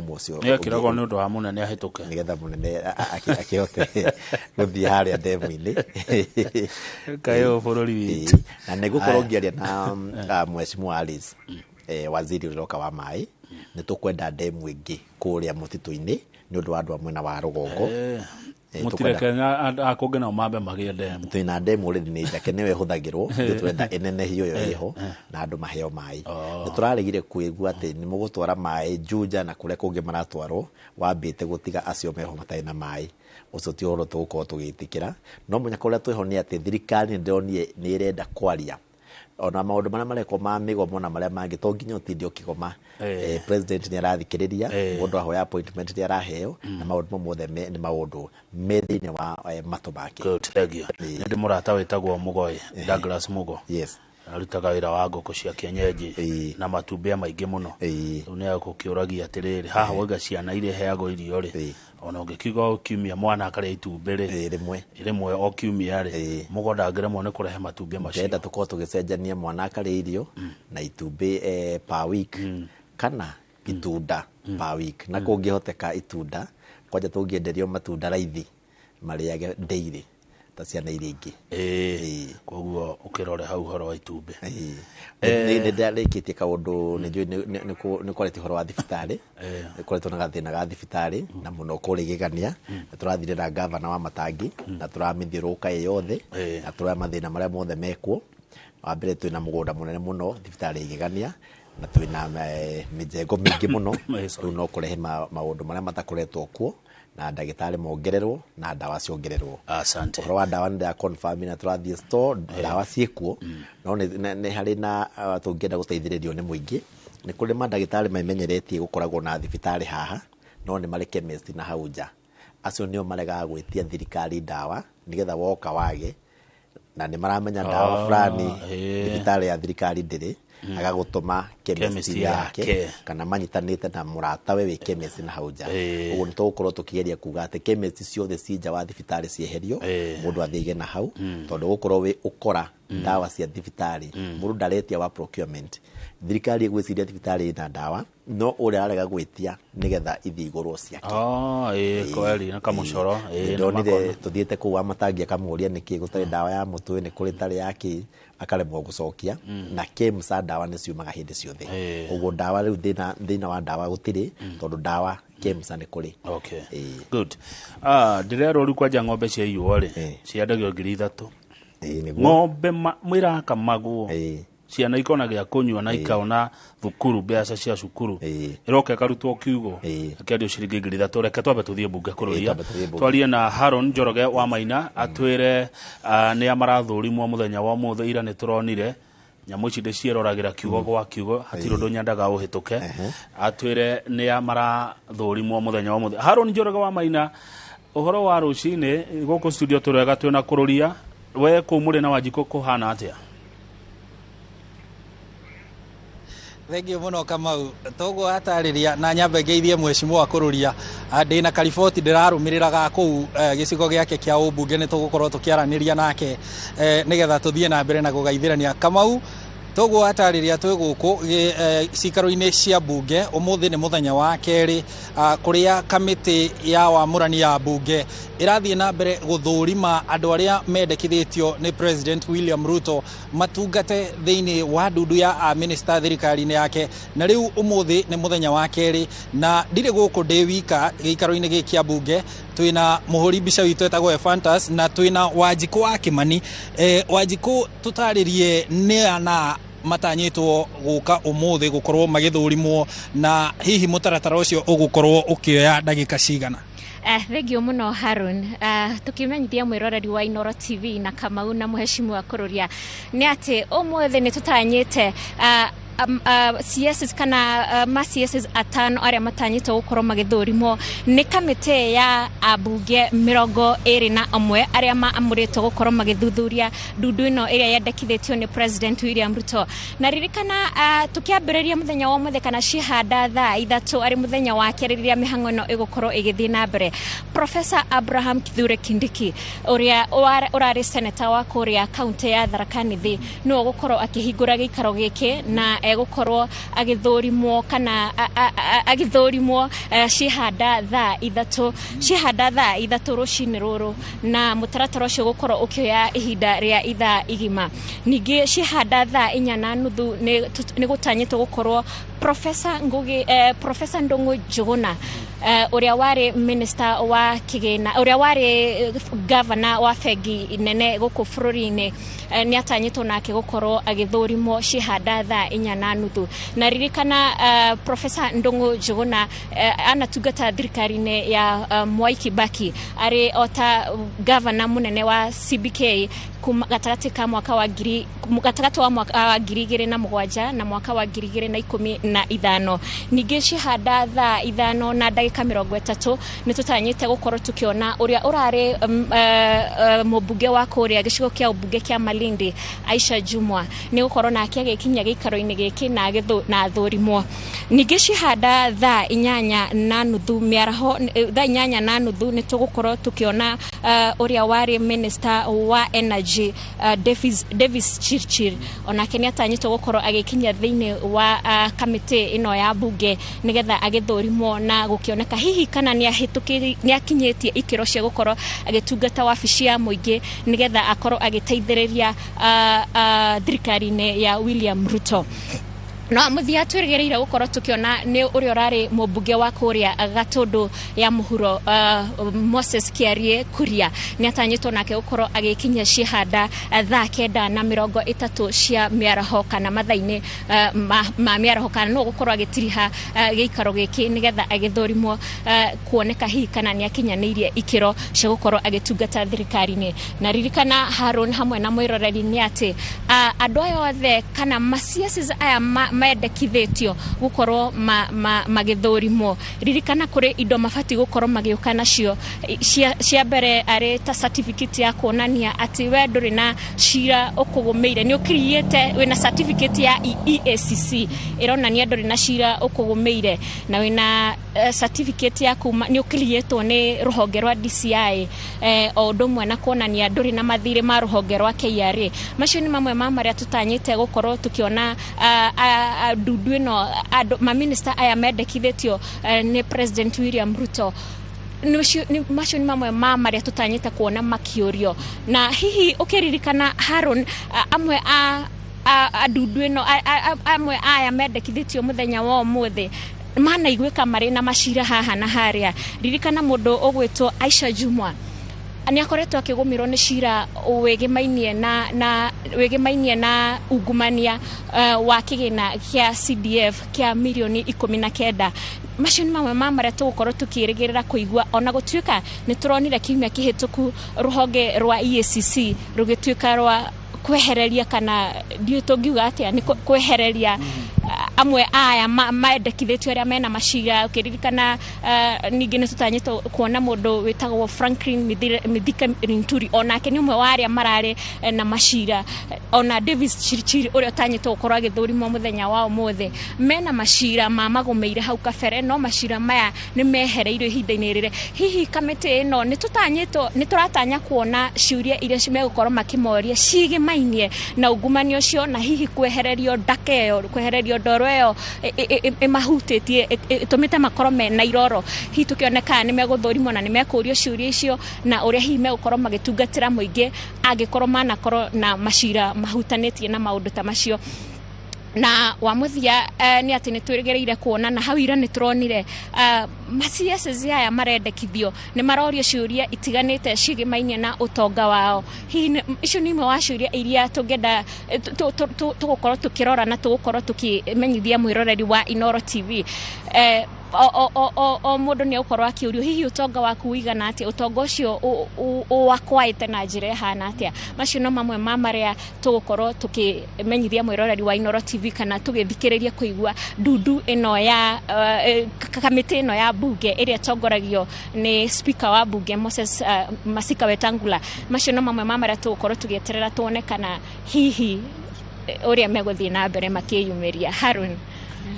ũcio yekĩragwo nĩ ũndũ wa mũnene ahĩtũke nĩgetha mũnene akĩhote gũthiĩ harĩa ndemu-inĩ kayo bũrũri witũ na nĩ gũkorwo ngĩaria na Mheshimiwa Alice waziri ũroka wa maĩ nĩ tũkwenda ndemu ĩngĩ kũrĩa mũtitũ-inĩ nĩ ũndũ wa andũ a mwena wa rũgongo mutireke akũnge nao mambe magĩe ndemu twĩna ndemu already nĩ njake nĩwe ĩhũthagĩrwo twenda ĩnenehio ĩyo ĩho na andũ maheo maĩ nĩ tũraregire kwĩgua atĩ nĩ mũgũtwara maĩ Juja na kũrĩa kũngĩ maratwarwo wambĩte gũtiga acio meho matarĩ na maĩ ũcio ti ũhoro tũgũkorwo tũgĩtĩkĩra no mũnyaka ũrĩa twĩho nĩ atĩ thirikari nĩ ndĩronire nĩ ĩrenda kwaria ona maũndũ marĩa marekwo ma mĩgomo na marĩa mangĩ to nginya ũtinde ũkĩgoma president nĩ arathikĩrĩria mũndũ ahoya appointment nĩ araheo na maũndũ mothe nĩ maũndũ me thĩinĩ wa matũ make thengiũ nĩ ndĩ mũrata wĩtagwo Mũgoi Douglas Mugo arutaga wĩra wa ngũkũ cia kienyeji na matumbĩ maingĩ mũno rĩu nĩ agũkĩũragia atĩrĩrĩ haha waiga ciana iria heagwo irio rĩ ona ũngĩkiuga kiumia mwana akarĩa itumbĩ rĩ rĩmwe o kiumia rĩ Mugo ndangĩremwo nĩ kũrehe matumbĩ macio ndenda tũkorwo tũgĩcenjania mwana akarĩa irio na itumbĩ per week kana itunda per week na kũngĩhoteka itunda kwanja tũngĩenderio matunda raithi marĩage daily ta ciana iria ingĩ koguo ũkĩrore hau horo wa itumbĩ nĩ ndarĩkĩtie kaũndũ nĩ njũĩ nĩ kwarĩtie ũhoro wa thibitarĩ nĩ kwarĩtwo na gathĩna ga thibitarĩ na mũno kũrĩgĩgania na tũrathire na gavana wa Matangi na tũramĩthiũrũrũka yothe na tũrĩa mathĩna marĩa mothe mekwo wa mbere twĩna mũgũnda mũnene mũno thibitarĩ igĩgania na twĩna mĩjengo mĩingĩ mũno rĩu no kũrehe maũndũ marĩa matakoretwo kuo na ndagĩtarĩ mongererwo na ndawa ciongererwo asante ũhoro wa ndawa nĩ confirm na tũrathiĩ store ndawa ciĩkuo no nĩ harĩ na tũngĩenda gũteithĩrĩrio nĩ mũingĩ nĩ kũrĩ mandagĩtarĩ maimenyeretie gũkoragwo na thibitarĩ haha no nĩ marĩ chemist na hau nja acio nĩo maregaga gwĩtia thirikari ndawa nĩgetha woka wage na nĩ maramenya ndawa fulani thibitarĩ ya thirikari ndĩrĩ agagũtũma chemist yake kana manyitanĩte na mũrata we wĩ chemist na hau nja ũguo nĩ tũgũkorwo tũkĩgeria kuga atĩ chemist ciothe ci nja wa thibitarĩ cieherio mũndũ athiĩge na hau tondũ gũkorwo wĩ ũkora ndawa cia thibitarĩ mũndũ ndaretia wa procurement thirikari ĩgwĩciria thibitarĩ ĩna ndawa no ũrĩa arega gwĩtia nĩgetha ithiĩ igũrwo ciake kweli na kamũcoro ndonire tũthiĩte kũu wa Matangi akamũria nĩkĩ gũtarĩ ndawa ya mũtwe nĩ kũrĩ tarĩ yake akaremwo gũcokia na KEMSA ndawa nĩ ciumaga hĩndĩ ciothe ũguo ndawa rĩu thĩna wa ndawa gũtirĩ tondũ ndawa KEMSA nĩ kũrĩ good ndĩrerwo rĩu kwanja ng'ombe cia iua rĩ ciendagio 3,000 ng'ombe mwĩrakamagwo ciana ikona gĩa kũnyua na ikaona thukuru mbeca cia cukuru iroka karutwo kiugo akĩendio ciringi 3,000 reke twambe tũthiĩ mbunge kũrũria twarie na Haron Njoroge wa Maina atwĩre nĩ amarathũrimwo mũthenya wa ũmũthĩ ira nĩ tũronire nyamũ ici ndĩciĩroragĩra kiugo gwa kiugo hatirĩ ũndũ nyendaga ũhĩtũke atwĩre nĩ amarathũrimwo mũthenya wa ũmũthĩ Haron Njoroge wa Maina ũhoro wa rũcinĩ gũkũ studio tũrega twĩna kũrũria we kũ mũrĩ na Wanjikũ kũhana atĩa Thengio mũno Kamau toguo hatarĩria na nyambe ngeithie Mheshimiwa kũrũria ndĩna kariboti ndĩrarũmĩrĩraga kũu gĩcigo gĩake kĩa ũmbunge nĩ tũgũkorwo tũkĩaranĩria nake nĩgetha tũthiĩ na mbere na gũgaithĩrania Kamau toguo atariria twi guku cikaro-ini cia mbunge umuthi ni muthenya wa keri kuria kamiti ya wamurani ya mbunge irathie na mbere guthurima andu aria mendekithitio ni President William Ruto matungate thiini wa ndundu ya minister thirikari-ini yake na riu umuthi ni muthenya wa keri na ndire guku ndi wika gikaro-ini giki kia mbunge twina muhuri mbica witu etagwo Fantas na twina Wanjiku wa Kimani Wanjiku tutaririe ni ana matanyitwo guka umuthi gukorwo magithurimwo na hihi mutaratara ucio ugukorwo ukioya ndagika cigana. Thegio muno Harun, tukimenyithia mwiroreri wa Inoro TV na Kamau na muheshimu wa kururia ni ati umuthi ni tutanyite CS kana CS atano aria matanyitwo gukorwo magithurimo ni kamite ya abunge 21 aria maamuritwo gukorwo magithuthuria ndundu ino iria yendekithitio ni President William Ruto na ririkana tukiambiriria muthenya wa muthe kana cihanda thaa 3 ari muthenya wa keriria mihango ino igukorwo igithii na mbere. Professor Abraham Kithure Kindiki uria urari senator wa kuria county ya Tharaka Nithi no gukorwo akihingura gikaro giki na gukorwo agithurimwo kana agithurimwo cihanda thaa 3 rucini ruru na mutaratara ucio gukorwo ukioya ihinda ria ithaa igima. Ningi cihanda thaa 4:30 ni gutanyitwo gukorwo Professor Ndungu Njuguna uria wari minister wa kigina uria wari governor wa fegi nene guku bururi-ini ni atanyitwo nake gukorwo agithurimwo cihanda thaa 4:30 na ririkana Professor Ndungu Njuguna anatungata thirikari-ini ya Mwai Kibaki ari ota governor munene wa CBK gatagati ka mwaka wa 2007 na mwaka wa 2015. Ningi cihanda thaa 5 na ndagika 30 ni tutanyite gukorwo tukiona uria urari mubunge wa kuria gicigo kia ubunge kia Malindi Aisha Jumwa ni gukorwo nake agikinya gikaro-ini giki na thurimo. Ningi cihanda thaa 8:30 miaraho thaa 8:30 ni tugukorwo tukiona uria wari minister wa energy Davis Chirchir onake ni atanyitwo gukorwo agikinya thiini wa kamite ino ya bunge nigetha agithurimo na gukioneka hihi kana ni akinyetie ikiro cia gukorwo agitungata wabici ya muingi nigetha akorwo agiteithiriria thirikari-ini ya William Ruto. No muthia twirigereire gukorwo tukiona ni uria urari mubunge wa kuria Gatundu ya muhuro Moses Kiarie Kuria ni atanyitwo nake gukorwo agikinya cihanda thaa 9:30 cia miaraho kana mathaini ma miaraho kana no gukorwo agitiriha gikaro giki nigetha agithurimwo kuoneka hihi kana ni akinyanirie ikiro cia gukorwo agitungata thirikari-ini. Na ririkana Harun hamwe na mwiroreri ni ati andu ayothe kana CS aya mendekithitio gukorwo magithurimo ririkana kuri indo mafati gukorwo magiuka nacio cia mbere ari ta certificate ya kuonania ati we nduri na cira ukugumeire ni ukiriete wina certificate ya EACC ironania nduri na cira ukugumeire na wina certificate ya kuma ni ukirietwo ni ruhonge rwa DCI o ndomwe na kuonania nduri na mathire ma ruhonge rwa KRA. Macio ni mamwe ma maria tutanyite gukorwo tukiona ndundu ino maminister aya mendekithitio ni President William Ruto. Macio ni mamwe ma maria tutanyite kuona makiorio na hihi ukiririkana Harun amwe ndundu ino amwe aya mendekithitio muthenya wa umuthi mana igwika mari na macira haha na haria. Ririkana mundu ugwitwo Aisha Jumwa ani akoretwo akigumirwo ni cira wegimainie na ungumania wa kigina kia CDF kia milioni 19. Macio ni mamwe ma maria tugukorwo tukirigirira kuigua ona gutuika ni turonire kiumia kihituku ruhonge rwa EACC rugituika rwa kwehereria kana ndio tungiuga atia ni kwehereria amwe aya maendekithĩtio arĩa mena macira ũkĩririkana ningĩ nĩtũtanyĩtwo kuona mũndũ wĩtagwo Franklin Mithika Rinturi onake nĩ ũmwe wa arĩa mararĩ na macira ona Davis Chirichiri ũrĩa ũtanyĩtwo gũkorwo agĩthũrimwo mũthenya wa ũmũthĩ mena macira magũmĩire hau kabere no macira maya nĩ mehereirio ihinda-inĩ rĩrĩ hihi kamĩtĩ ĩno nĩtũratanya kuona ciũria iria megũkorwo makĩmoria cigĩmainie na ungumania ũcio na hihi kwehererio ndaka ĩyo kwehererio ndoro ĩyo ĩmahutĩtie ĩtũmĩte makorwo mena iroro hihi tũkĩoneka nĩ megũthũrimwo na nĩ mekũrio ciũria icio na ũrĩa hihi megũkorwo magĩtungatĩra mũingĩ angĩkorwo manakorwo na macira mahutanĩtie na maũndũ ta macio na wa muthia ni ati ni twirigereire kuona na hau ira ni turonire maciases aya marendekithio ni marorio ciuria itiganite cigimainie na utonga wao hihi icio ni imwe wa ciuria iria tungenda tugukorwo tukirora na tugukorwo tukimenyithia mwiroreri wa Inoro TV o mundu ni ukorwo akiurio hihi utonga waku wigana atia utonga ucio wakwaite na njira hana atia macio no mamwe mamaria tugukorwo tukimenyithia mwiroreri wa Inoro TV kana tugithikiriria kuigua ndudu ino ya kamiti ino ya bunge iria tongoragio ni speaker wa bunge Moses Masika Wetangula macio no mamwe mamaria tugukorwo tugieterera tuone kana hihi uria meguthii na mbere makiyumiria Harun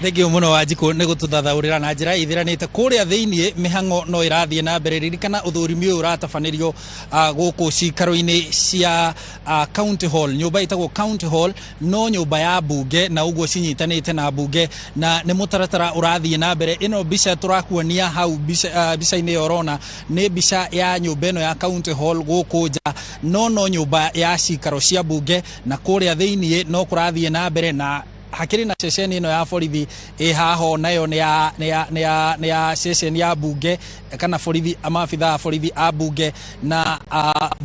Thengio muno Wanjikũ nĩ gũtũthathaũrĩra na njĩra ithiranĩte kũrĩa thĩinĩ mĩhango no ĩrathiĩ na mbere ririkana ũthũrimi ũyũ ũratabanĩrio gũkũ cikaro-inĩ cia county hall nyũmba ĩtagwo county hall no nyũmba ya bunge na ũguo cinyitanĩte na bunge na nĩ mũtaratara ũrathiĩ na mbere ĩno mbica tũrakuonia hau mbica-inĩ ĩyo ũrona nĩ mbica ya nyũmba ĩno ya county hall gũkũ nja no nyũmba ya cikaro cia bunge na kũrĩa thĩinĩ no kũrathiĩ na mbere na hakiri na session ino ya borithi haho nayo ni ya session ya bunge kana borithi amabitha borithi a bunge na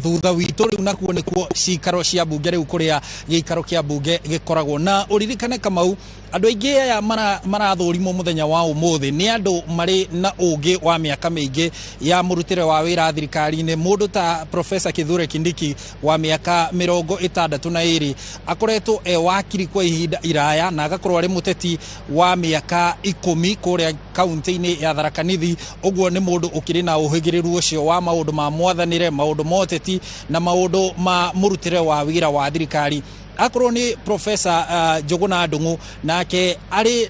thutha witũ riu nakuo nĩkuo cikaro cia bunge riu kuria gĩikaro kĩa bunge gĩkoragwo na uririkane Kamau andũ aingĩ aya marathũrimwo mũthenya wa ũmũthĩ nĩ andũ marĩ na ũgĩ wa mĩaka mĩingĩ ya mũrutĩre wa wĩra thirikari-inĩ mũndũ ta Professor Kithure Kindiki wa mĩaka 62 akoretwo wakiri kwa ihinda iraya na agakorwo arĩ mũteti wa mĩaka 10 kũrĩa kaunti-inĩ ya Tharaka Nithi ũguo nĩ mũndũ ũkĩrĩ na ũhĩgĩrĩru ũcio wa maũndũ ma mwathanĩre maũndũ ma ũteti na maũndũ ma mũrutĩre wa wĩra wa thirikari akorwo ni Professor Njuguna Ndung'u nake ari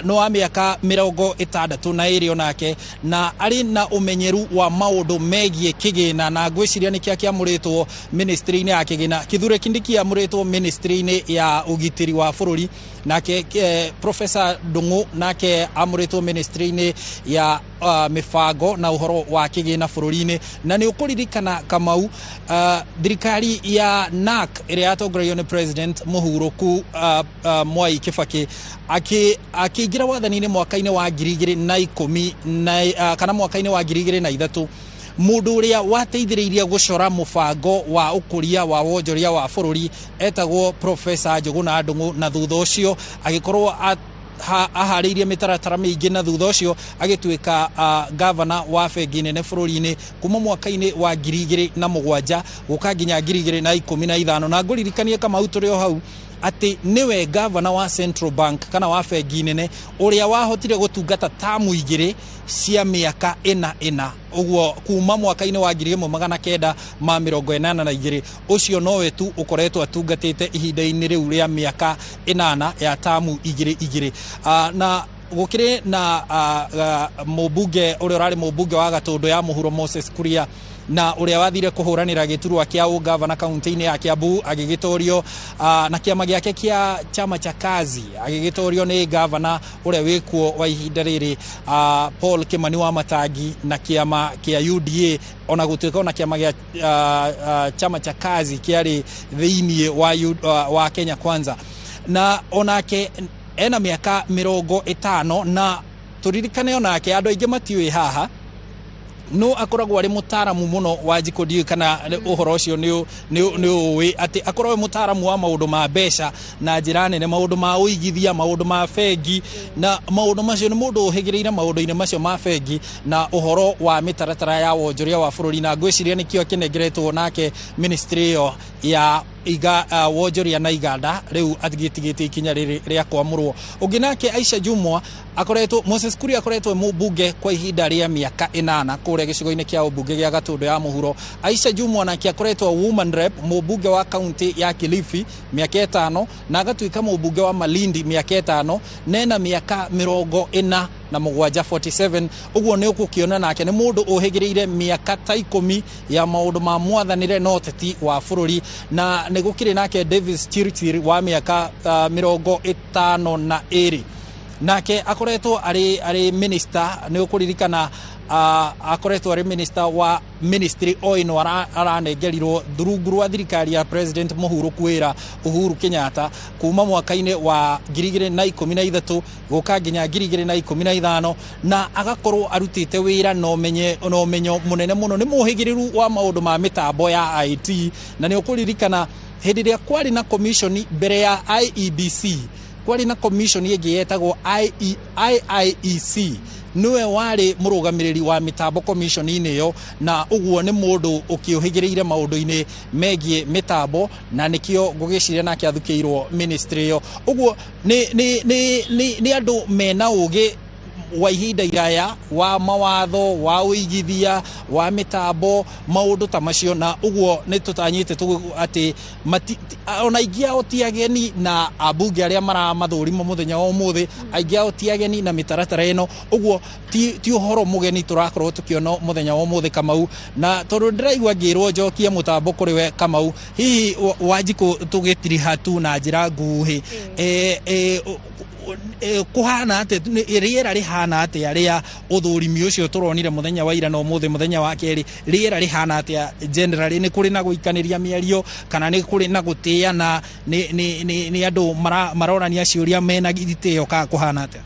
no wa mĩaka 62 onake na ari na ũmenyeru wa maũndũ megie kĩgĩna na ngwĩciria nĩkĩo kĩamũrĩtwo ministry-inĩ ya kĩgĩna Kithure Kindiki amũrĩtwo ministry-inĩ ya ũgitĩri wa bũrũri nake Professor Ndung'u nake amũrĩtwo ministry-inĩ ya mifango na uhoro wa kĩgĩna bũrũri-inĩ na nĩ ũkũririkana Kamau thirikari ya NAC ĩrĩa yatongoragio nĩ President Mũhurũku Mwai Kibaki akĩingira wathani-inĩ mwaka-inĩ wa 2010 kana mwaka-inĩ wa 2003 mũndũ ũrĩa wateithĩrĩirie gũcora mũbango wa ũkũria wa wonjoria wa bũrũri etagwo Professor Njuguna Ndung'u na thutha ũcio agĩkorwo aharĩirie mĩtaratara mĩingĩ na thutha ũcio agĩtuĩka governor wa bengi nene bũrũri-inĩ kuma mwaka-inĩ wa 2007 gũka nginya 2015 na ngũririkanie Kamau tũrĩ o hau ati niwe governor wa Central Bank kana wa bengi nene uria wahotire gutungata tamu igiri cia miaka ina uguo kuma mwaka-ini wa 1982 ucio nowe tu ukoretwo atungatite ihinda-ini riu ria miaka 8 ya tamu igiri na gukire na mubunge uria urari mubunge wa Gatundu ya Mũhuro Moses Kuria na uria wathire kuhuranira giturwa kia ugavana kaunti-ini ya Kiambu agigitorio na kiama giake kia chama cha kazi agigitorio ni governor uria wikuo wa ihinda riri Paul Kimani wa Matangi na kiama kia UDA ona gutuika ona kiama gia chama cha kazi kiari thiini wa Kenya Kwanza na onake ena miaka 50 na turirikane onake andu aingi matiui haha no akoragwo ari mutaramu muno wa Njikũ kana uhoro ucio ni uwi ati akorwo mutaramu wa maundu ma mbeca na njira nene maundu ma uigithia maundu ma bengi na maundu macio ni mundu uhigireire maundu-ini macio ma bengi na uhoro wa mitaratara ya wonjoria wa bũrũri na ngwĩciria nikio kinengeretwo nake ministry yo ya Wonjoria na Iganda riu atigitigitie ikinya riri ria kwamurwo. Ungi nake Aisha Jumwa akoretwo Moses Kuria akoretwo mubunge kwa ihinda ria miaka 8 kuria gicigo-ini kia ubunge gia Gatundu ya muhuro. Aisha Jumwa nake akoretwo woman rep mubunge wa county ya Kilifi miaka 5 na agatuika mubunge wa Malindi miaka 5 nena miaka 47 47. Uguo ni ukukiona nake ni mundu uhigireire miaka ta 10 ya maundu ma mwathanire no teti wa bururi na ni gukire nake Davis Chirchir wa miaka 52 nake akoretwo ari minister ni ukuririkana akoretwo ari minister wa ministry oino aranengerirwo thurungu rwa thirikari ya president Muhuru Kwira Uhuru Kenyatta kuma mwaka-ini wa 2013 guka nginya 2015 na agakorwo arutite wira no menyo munene muno ni muhigiriru wa maundu ma mitambo ya IT na ni ukuririkana hindi ria kwari na commission mbere ya IEBC kwari na commission yengi yetagwo IEC niwe wari murugamiriri wa mitambo commission-ini yo na uguo ni mundu ukiuhigireire maundu-ini megie mitambo na nikio gugiciria nake athukiirwo ministry yo. Uguo ni andu mena ugi wa ihinda iraya wa mawatho wa uigithia wa mitambo maundu ta macio na uguo ni tutanyite ati ona ingia otiageni na abunge aria maramathurima muthenya wa umuthi aingia otiageni na mitaratara ino uguo ti uhoro mugeni turakorwo tukiona muthenya wa umuthi Kamau na tondu ndiraigua ngirwo njokie mutambo kuri we Kamau hihi Wanjiku tugitiri hatu na njira nguhi kuhana ate riera rihana ate aria uthurimi ucio turonire muthenya wa ira no muthi muthenya wa keri riera rihana ate generally ni kuri na guikaniria miario kana ni kuri na gutiana ni andu marorania ciuria mena gitio ka kuhana ate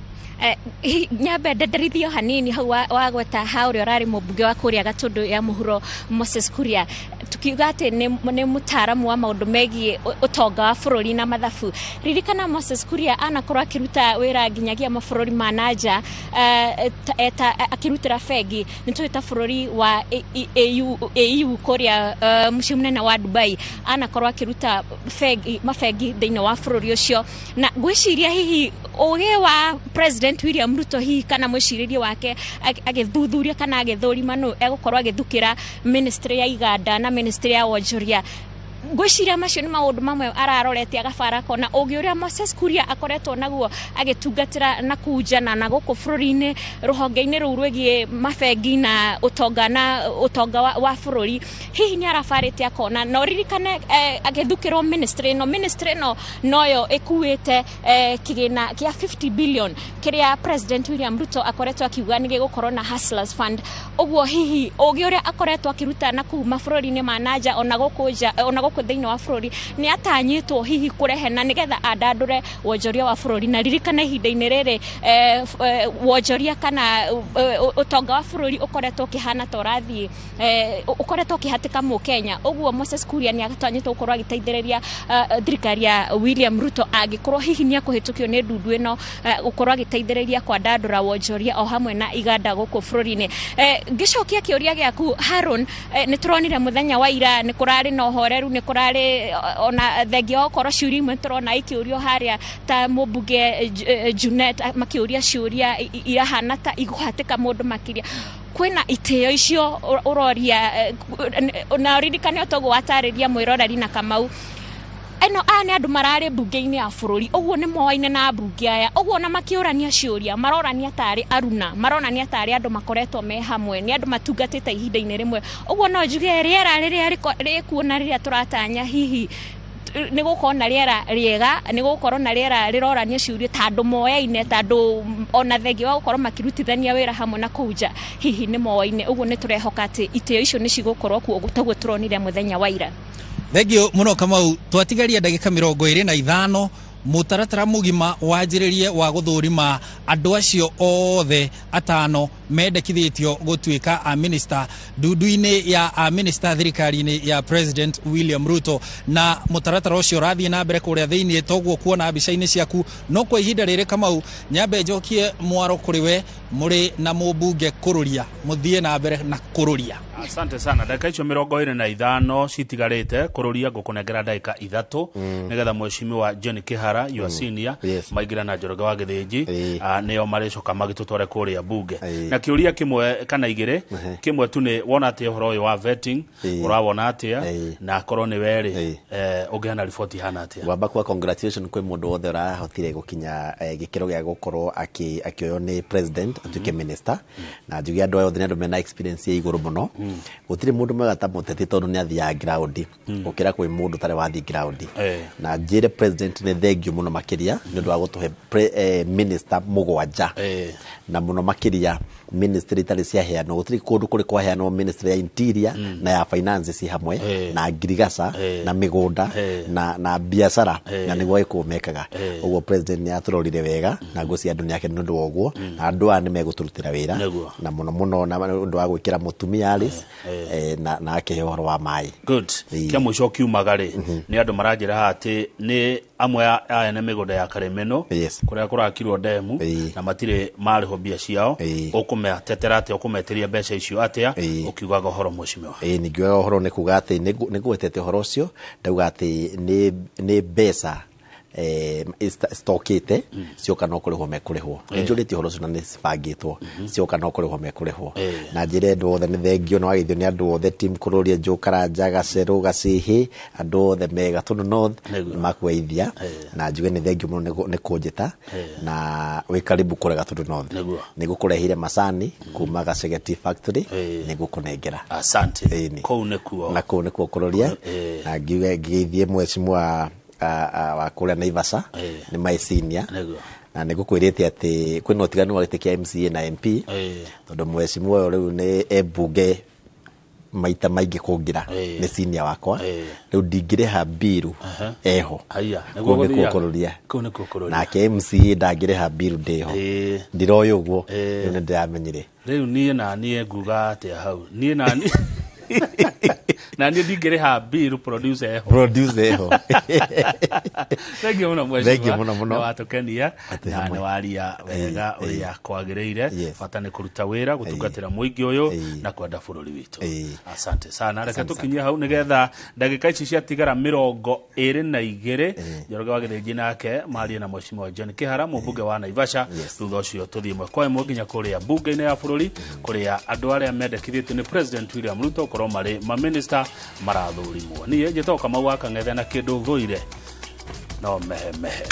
nyambe ndenderithio hanini hau wagweta hauri orari mubunge wa Kuria Gatundu ya muhuro Moses Kuria tukiuga ati ni mutaramu wa maundu megie utonga wa bururi na mathabu. Ririkana Moses Kuria anakorwo akiruta wira nginyagia mabururi ma nanja akirutira fegi nitwita bururi wa EU Kuria muciĩ munene wa Dubai anakorwo akiruta mafegi thiini wa bururi ucio na gwiciria hihi uge wa President William Ruto hihi kana mwiciririe wake agithuthuria kana agithurima no egukorwo agithukira ministry ya Iganda na ministry ya Wonjoria. Gwiciria macio ni maundu mamwe ararorete agabara kona ugi uria Moses Kuria akoretwo naguo agitungatira na kunjana na guku bururi-ini ruhonge-ini ruu rwegie mafegi na utonga wa bururi hihi ni arabarite akona no ririkane agithukirwo ministry no noyo ikuite kigina kia 50 billion kiria President William Ruto akoretwo akiuga ni gigukorwo na Hustlers Fund. Uguo hihi ugi uria akoretwo akiruta na kuma bururi-ini ma nanja ona guku thiini wa bururi ni atanyitwo hihi kurehe na nigetha andandure wonjoria wa bururi na ririkana ihinda-ini riri wonjoria kana utonga wa bururi ukoretwo kihana torathi ukoretwo kihatika mu Kenya. Uguo Moses Kuria ni agatanyitwo gukorwo agiteithĩrĩria thirikari ya William Ruto agikorwo hihi ni akuhitukio ni ndundu ino gukorwo agiteithĩrĩria kwa ndandura wonjoria o hamwe na Iganda guku bururi-ini. Ngicokia kiuria giaku Harun ni turonire muthenya wa ira ni kurari no horeru ni kurari ona thegio okorwo ciuria imwe turona ikiurio haria ta mubunge Junet makiuria ciuria irahana ta iguhatika mundu makiria kwina iteo icio uroria na ririkane otogo watariria mwiroreri na Kamau eno ane andu marari bunge-ini ya bururi uguo ni moaine na bunge aya uguo na makiurania ciuria marorania tari aruna maronania tari andu makoretwo me hamwe ni andu matungatite ihinda-ini rimwe uguo no njuge riera riria rikuona riria turatanya hihi ni gukorwo na riera riega ni gukorwo na riera rirorania ciuria tandu moyaine tandu ona thegi wa gukorwo makirutithania wira hamwe na kuja hihi ni moaine uguo ni turehoka ati iteo icio ni cigukorwo kuo gutaguo turonire muthenya wa ira. Thegio muno Kamau twatigaria ndagika 25 mutaratara mugima wanjiririe wa guthurima andu acio othe atano mendekithitio gutuika a minister ndudu-ini ya a minister thirikari-ini ya President William Ruto na mutaratara ucio rathie na mbere kuria thiini toguo kuona mbica-ini ciaku no kwa ihinda riri Kamau nyambe njokie mwaro kuriwe muri na mubunge kururia muthie na mbere na kururia. Asante sana. Dakika icio 25 citigarite kururia ngukunengera dakika 3 nigetha mweshimiwa John Kihara your senior maigira na Njoroge wa Githĩnji nio maricoka magitutware kuria bunge na kiuria kimwe kana igire kimwe tu ni wona atia horo uyu wa vetting urawona atia na korwo ni weri ungiana report hana atia wamba kwa congratulations kwi mundu wothe urahotire gukinya gikiro gia gukorwo akioyo ni president atuike minister na njugi andu othe andu mena experience ya iguru muno gutire mundu mwega ta muteti tondu ni athia ground ukira kwi mundu tare wathi ground na njire president ni thengio muno makiria ni ndu wa gutuhe minister mugwanja na muno makiria ministry tari cia heano gutiri kundu kuri kwa heano ministry ya interior na ya finance ci hamwe na agriculture na migunda na biashara na niguo ikumekaga uguo president ni aturorire wega na nguci andu ni yake nundu woguo na andu ani meguturutira wira na muno na ndu wa gwikira mutumia Alice na ake horo wa mai good kia mwisho kiumagari ni andu marajira ati ni amwe aya na migunda ya Karemeno kuria kurakirwo demu na matire mariho bia ciao ukumea teterate ukumeteria mbeca icio atia ukiugaga horo mweshimiwa ningiugaga horo ni kuga ati nigwetete horo ucio ndauga ati ni mbeca stokite sioka no kurihwo mekurihwo njuriti horo cuna ni cibangitwo sioka no kurihwo mekurihwo na njire ndu othe ni thengio no agithio ni andu othe team kururia Njukaranja Gaceru Gacihi andu othe mega tundu north makweithia na njuge ni thengio muno ni kunjita na wi karibu kurega tundu north nigukurehire macani kuma Gacegeti factory nigukunengera asante kou nikuo kururia na ngiuge ngithie mweshimiwa wa kuria Naivasha ni my senior na nigukwirite ati kwino tiganu wagitikia MCA na MP tondu mweshimiwa riu ni ebunge maita maingi kungira ni senior wakwa riu ndingireha biru eho niguo kururia na ke MCA ndangiriha biru ndeho ndiroyo uguo riu ni ndiramenyire riu nie na nie nguga atia hau nie na nie na ni ndingireha bill producer eho thank you muno watukenia na ni waria wega uria kwagireire bata ni kuruta wira gutungatira muingi uyu na kwenda bururi witu asante sana reke tukinyia hau nigetha ndagika ici cia tigara 22 Njoroge wa Githĩnji nake marie na mweshimiwa John Kihara mubunge wa Naivasha thutha ucio tuthie mwe kwa imwe nginya kuria bunge-ini ya bururi kuria andu aria mendekithitio ni President William Ruto korwo mari minister marathurimwo nie njitoka Kamau Akang'ethe na kindu thuire no mehe